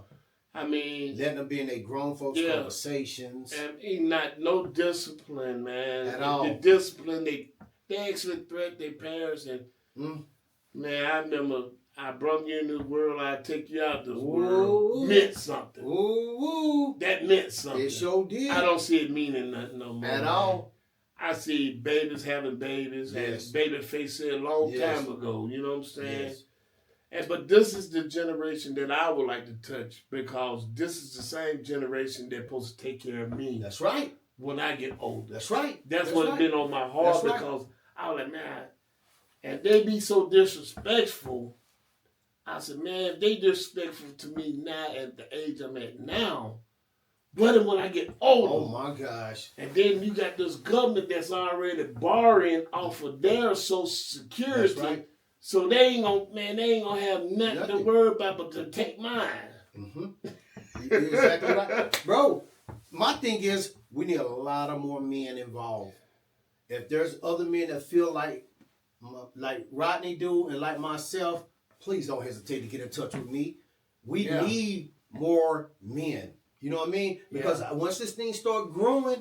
I mean, letting them be in their grown folks' conversations. And not no discipline, man. At all. The discipline, they actually threat their parents. And, man, I remember, I brought you in this world, I take you out this world. Meant something. Ooh. That meant something. It sure did. I don't see it meaning nothing no more. At all. I see babies having babies. As Babyface said a long time ago. You know what I'm saying? Yes. But this is the generation that I would like to touch, because this is the same generation that's supposed to take care of me. That's right. When I get older. That's right. That's what's been on my heart, because I was like, man, and they be so disrespectful. I said, man, if they disrespectful to me now at the age I'm at now, but when I get older. Oh my gosh. And then you got this government that's already borrowing off of their Social Security. That's right. So they ain't gonna have nothing to worry about but to take mine. You're exactly right. Bro, my thing is we need a lot of more men involved. If there's other men that feel like Rodney do and like myself, please don't hesitate to get in touch with me. We need more men. You know what I mean? Because once this thing start growing,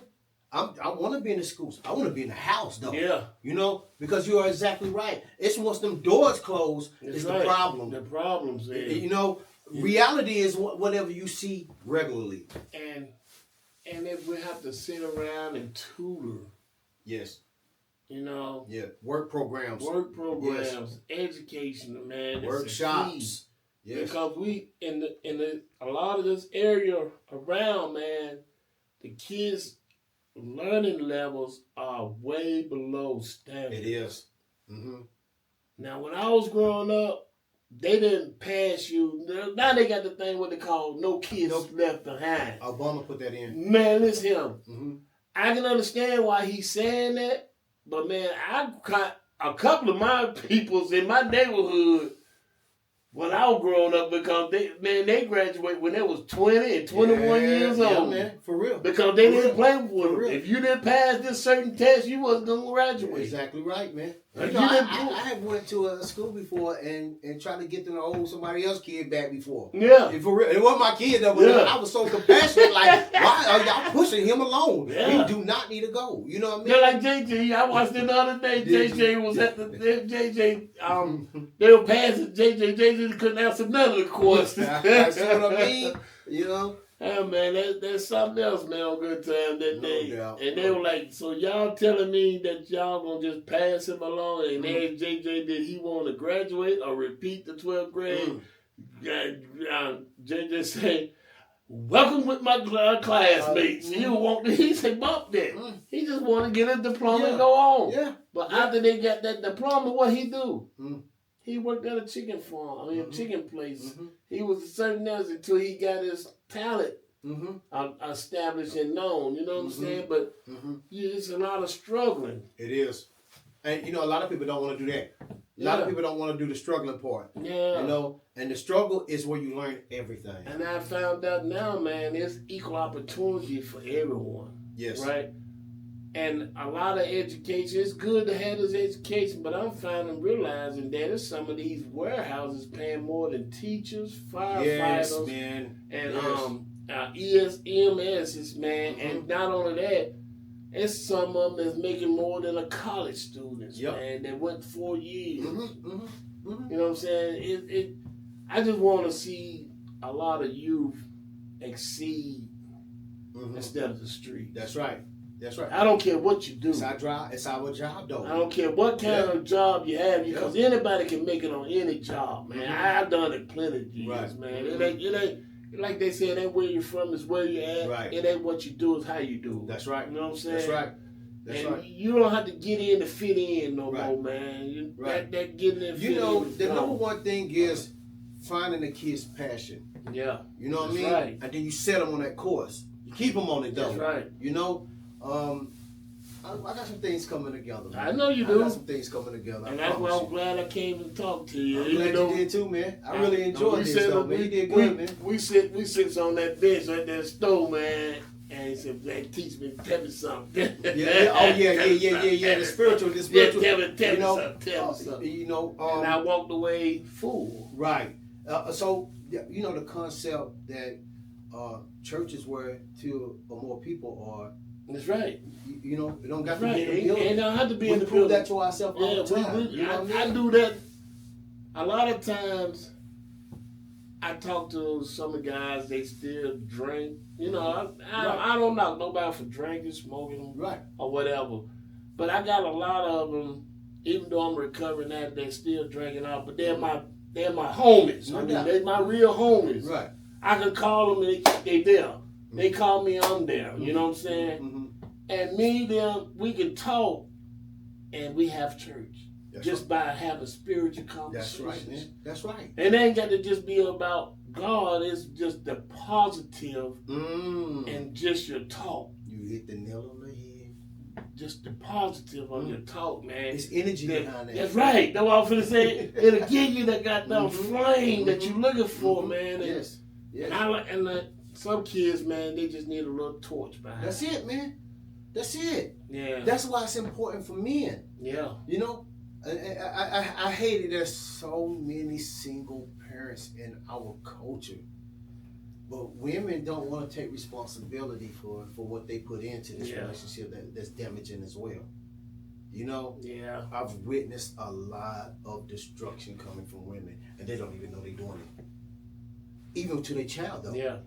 I want to be in the schools. I want to be in the house, though. Yeah. You know, because you are exactly right. It's once them doors close is the problem. The problem's there. You know, reality is whatever you see regularly. And if we have to sit around and tutor. Yes. You know. Yeah. Work programs. Education, man. Workshops. Yes. Because we in a lot of this area around, man, the kids' learning levels are way below standard. It is. Now, when I was growing up, they didn't pass you. Now they got the thing what they call no kids left behind. Obama put that in. Man, listen to him. I can understand why he's saying that, but man, I got a couple of my peoples in my neighborhood when I was growing up, because they graduated when they was 20 and 21 years old. Yeah, man, for real. Because they didn't play with them. If you didn't pass this certain test, you wasn't going to graduate. Exactly right, man. You know, I had went to a school before and tried to get them to hold somebody else's kid back before. Yeah. And for real. It wasn't my kid, though, but I was so compassionate, like, why are y'all pushing him alone? He do not need to go. You know what I mean? They're like JJ. I watched it the other day. JJ was at the they were passing JJ couldn't answer none of the questions. That's what I mean. You know? Yeah, man, that's something else, man, on Good Time that day. And they were like, so y'all telling me that y'all gonna just pass him along and ask JJ did he want to graduate or repeat the 12th grade? JJ say, welcome with my classmates. He said, bump that. He just want to get a diploma and go on. Yeah. But after they got that diploma, what he do? He worked at a chicken farm, a chicken place. He was a certain else until he got his talent established and known. You know what I'm saying? But it's a lot of struggling. It is. And, you know, a lot of people don't want to do that. A lot of people don't want to do the struggling part. Yeah. You know, and the struggle is where you learn everything. And I found out now, man, there's equal opportunity for everyone. Yes. Right? And a lot of education, it's good to have this education, but I'm realizing that there's some of these warehouses paying more than teachers, firefighters, and EMSs, man. And not only that, it's some of them that's making more than a college student, man, that went 4 years. You know what I'm saying? I just want to see a lot of youth exceed instead of the street. That's right. That's right. I don't care what you do. It's our job, though. I don't care what kind of job you have, because anybody can make it on any job, man. I've done it plenty of years, man. It ain't like they say, it ain't where you're from, it's where you're at. Right. It ain't what you do, it's how you do it. That's right. You know what I'm saying? That's right. That's right. You don't have to get in to fit in no more, man. That getting in. You know, the number one thing is finding the kid's passion. Yeah. You know what I mean? Right. And then you set them on that course. You keep them on it, though. That's right. You know. I got some things coming together, man. I know you do. I got some things coming together. And that's why I'm glad I came to talk to you. I'm glad you did too, man. I really enjoyed this, though, man. You did good, man. We sit on that bench right there, stove, man. And he said, man, teach me, tell me something. Yeah. The spiritual. Tell me something. You know, and I walked away full. Right. So, you know, the concept that churches where two or more people are. That's right. You know, it don't got to right. be in the building. And don't have to be we in the prove building. that to ourselves all the time. You know I do that a lot of times. I talk to some of the guys, they still drink. You know, I don't knock nobody for drinking, smoking, right, or whatever. But I got a lot of them, even though I'm recovering that, they still drinking out. But they're my homies. No I mean, doubt. they're my real homies. Right. I can call them and they there. They call me, I'm there. You know what I'm saying? And me, them, we can talk and we have church. That's just by having spiritual conversations. That's right, man. That's right. And it ain't got to just be about God. It's just the positive and just your talk. You hit the nail on the head. Just the positive on your talk, man. It's energy behind that. That's right. That's what I was finna say. It'll give you that goddamn flame that you're looking for, man. And, yes. And some kids, man, they just need a little torch behind. That's it, man. That's it. Yeah. That's why it's important for men. Yeah. You know, I hate it. There's so many single parents in our culture, but women don't want to take responsibility for what they put into this relationship that's damaging as well. You know, I've witnessed a lot of destruction coming from women, and they don't even know they're doing it, even to their child though. Yeah,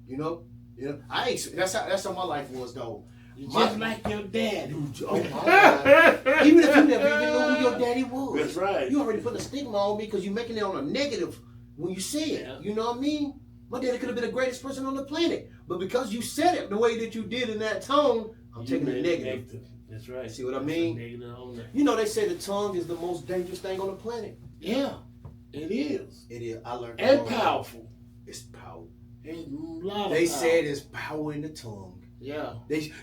you know, that's how my life was though. Just like your daddy. Oh my God. Even if you never even knew who your daddy was. That's right. You already put a stigma on me because you're making it on a negative when you say it. Yeah. You know what I mean? My daddy could have been the greatest person on the planet. But because you said it the way that you did in that tone, I'm taking it negative. That's right. See what I mean? You know, they say the tongue is the most dangerous thing on the planet. Yeah, it is. It is. I learned and powerful. It's powerful. It's a lot of They power. said there's power in the tongue. Yeah.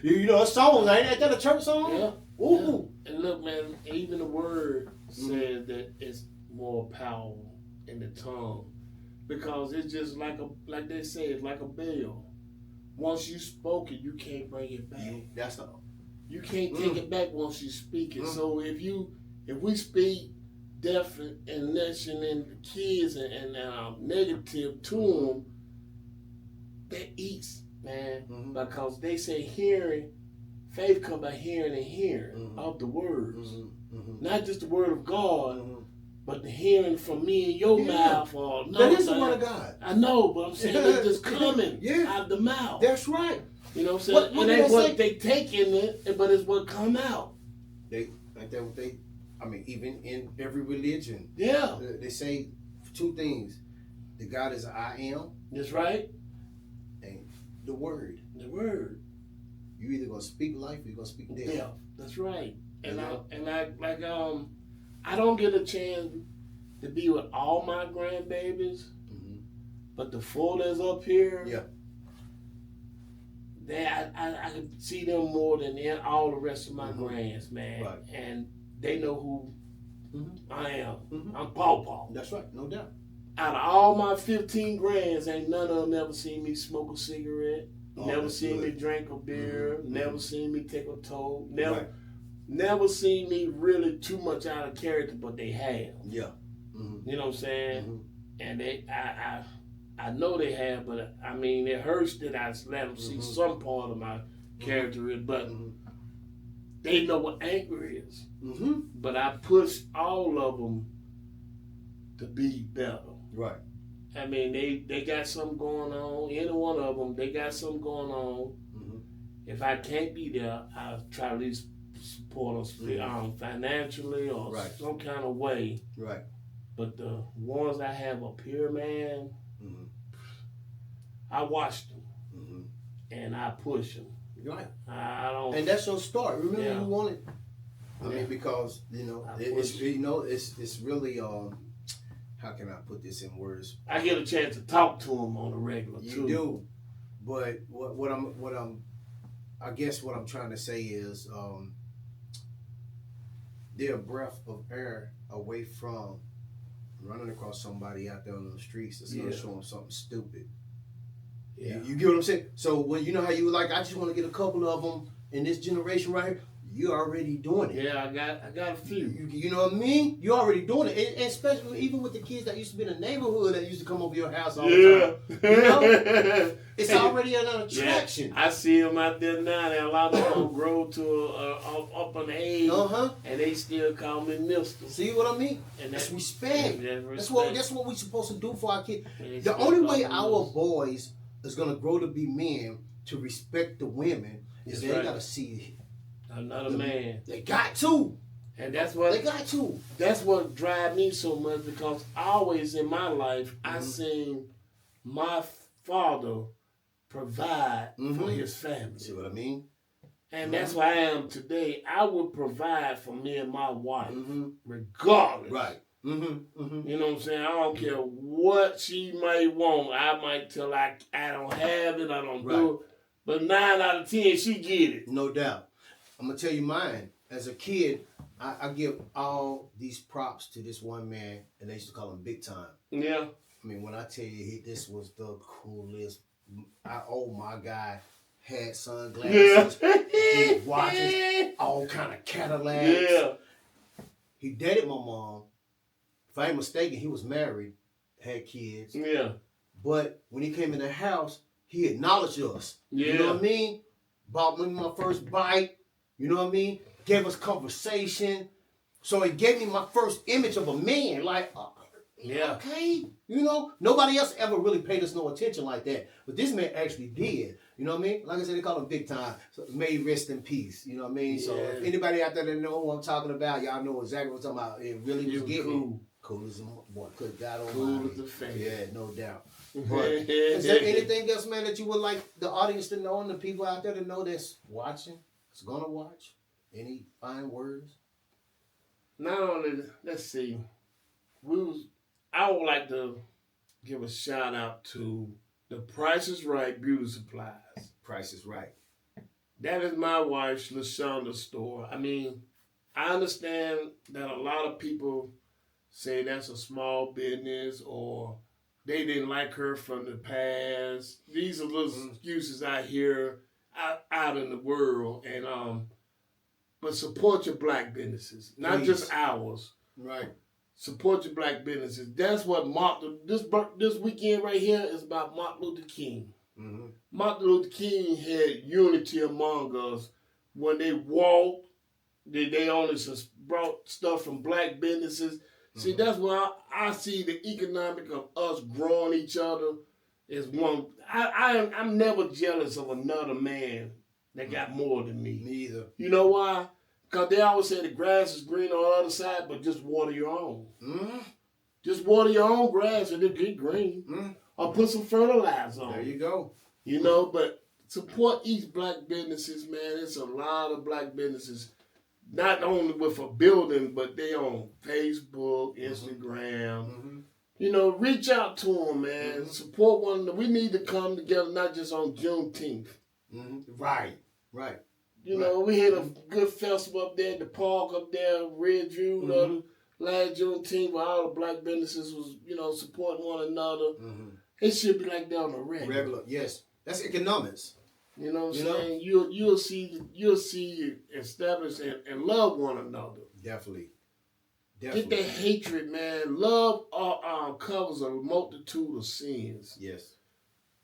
You know a song, ain't that a church song? Yeah. Ooh. Yeah. And look, man, even the word says that it's more powerful in the tongue. Because it's just like they say, it's like a bell. Once you spoke it, you can't bring it back. That's all. You can't take it back once you speak it. So if we speak death and nation and the kids and negative to them, that eats, man. Because they say hearing, faith come by hearing and hearing of the words. Not just the word of God, but the hearing from me and your mouth. Or that is the word of God. I know, but I'm saying it's just coming out of the mouth. That's right. You know what I'm saying? It ain't what they take in it, but it's what come out. Even in every religion. Yeah. They say two things. The God is I am. That's right. And the word. The word. You either gonna speak life or you're gonna speak death. Yeah, that's right. And I don't get a chance to be with all my grandbabies, but the four that's up here, I can see them more than all the rest of my grands, man. Right. And they know who I am. I'm Paw. That's right, no doubt. Out of all my 15 grands, ain't none of them ever seen me smoke a cigarette, never seen me drink a beer, never seen me take a toll, never seen me really too much out of character, but they have. Yeah. You know what I'm saying? And I know they have, but I mean, it hurts that I let them see some part of my character, but they know what anger is. But I push all of them to be better. Right. I mean, they got something going on. Any one of them, they got something going on. If I can't be there, I'll try to at least support them financially or some kind of way. Right. But the ones I have up here, man, I watch them and I push them. Right. I don't. And that's your start. Remember, you wanted. I mean, because it's really how can I put this in words? I get a chance to talk to them on a regular too. You do, but what I'm trying to say is they're a breath of air away from running across somebody out there on the streets that's gonna show them something stupid. Yeah. You get what I'm saying? So when you know how you like, I just want to get a couple of them in this generation right here. You already doing it. Yeah, I got a few. You know what I mean? You already doing it, and especially even with the kids that used to be in the neighborhood that used to come over your house all the time. You know, it's already an attraction. Yeah, I see them out there now, and a lot of them grow to up on age, and they still call me Mister. See what I mean? And that's respect. That's what we're supposed to do for our kids. The only way our boys is gonna grow to be men to respect the women is they gotta see another man. They got to. And that's what they got to. That's what drives me so much, because always in my life I seen my father provide for his family. See what I mean? And that's why I am today. I would provide for me and my wife, regardless. Right. You know what I'm saying? I don't care what she might want. I might tell her I don't have it, I don't do it. But 9 out of 10, she get it. No doubt. I'm going to tell you mine. As a kid, I give all these props to this one man, and they used to call him Big Time. Yeah. I mean, when I tell you this was the coolest, my guy had sunglasses, big watches, all kind of Cadillacs. Yeah. He dated my mom. If I ain't mistaken, he was married, had kids. Yeah. But when he came in the house, he acknowledged us. Yeah. You know what I mean? Bought me my first bike. You know what I mean? Gave us conversation. So it gave me my first image of a man. Like, okay. You know, nobody else ever really paid us no attention like that. But this man actually did. You know what I mean? Like I said, they call him Big Time. So may he rest in peace. You know what I mean? Yeah. So if anybody out there that know who I'm talking about, y'all know exactly what I'm talking about. It really was getting cool as a boy. Good God Almighty. Cool as a fan. Yeah, no doubt. But is there anything else, man, that you would like the audience to know and the people out there to know that's watching, that's going to watch? Any fine words? Not only, let's see, I would like to give a shout out to the Price is Right Beauty Supplies. Price is Right. That is my wife's LaShonda's store. I mean, I understand that a lot of people say that's a small business or they didn't like her from the past. These are little excuses I hear out in the world. And but support your black businesses, not just ours. Right. Support your black businesses. That's what this weekend right here is about Martin Luther King. Martin Luther King had unity among us when they walked. They only brought stuff from black businesses. See, that's why I see the economic of us growing each other is one. I'm never jealous of another man that got more than me. Me either. You know why? Because they always say the grass is green on the other side, but just water your own. Just water your own grass and it'll get green. Or put some fertilizer on. There you go. You know, but support each black businesses, man. It's a lot of black businesses. Not only with a building, but they on Facebook, Instagram. You know, reach out to them, man. Support one another. We need to come together, not just on Juneteenth. Right. You know, we had a good festival up there at the park up there, Ridgeview, last Juneteenth, where all the black businesses was, you know, supporting one another. It should be like that on the regular. Yes. That's economics. You know what I'm saying? You'll see establish and love one another. Definitely. Get that hatred, man. Love covers a multitude of sins. Yes.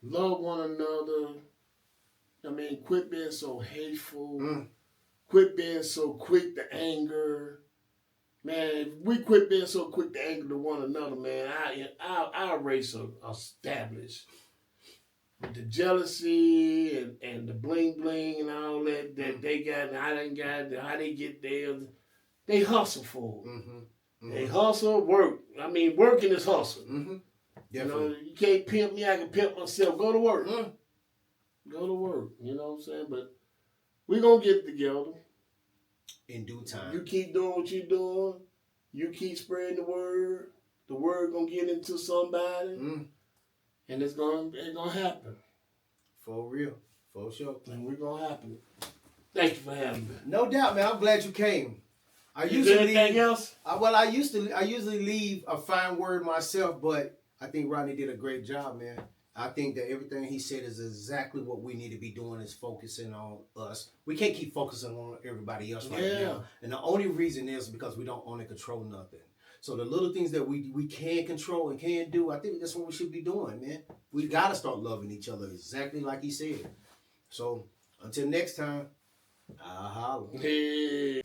Love one another. I mean, quit being so hateful. Quit being so quick to anger. Man, if we quit being so quick to anger to one another, man, our race will establish. The jealousy and the bling bling and all that they got and I didn't got, how they get there, they hustle for it. They hustle, work. I mean, working is hustle. You know, you can't pimp me, I can pimp myself. Go to work. Go to work. You know what I'm saying? But we're going to get it together. In due time. You keep doing what you're doing. You keep spreading the word. The word going to get into somebody. And it's gonna happen. For real. For sure. And we're gonna happen. Thank you for having me. No doubt, man. I'm glad you came. Anything else? I usually leave a fine word myself, but I think Rodney did a great job, man. I think that everything he said is exactly what we need to be doing is focusing on us. We can't keep focusing on everybody else right now. And the only reason is because we don't own and control nothing. So the little things that we can control and can do, I think that's what we should be doing, man. We got to start loving each other exactly like he said. So until next time, I'll holler. Hey.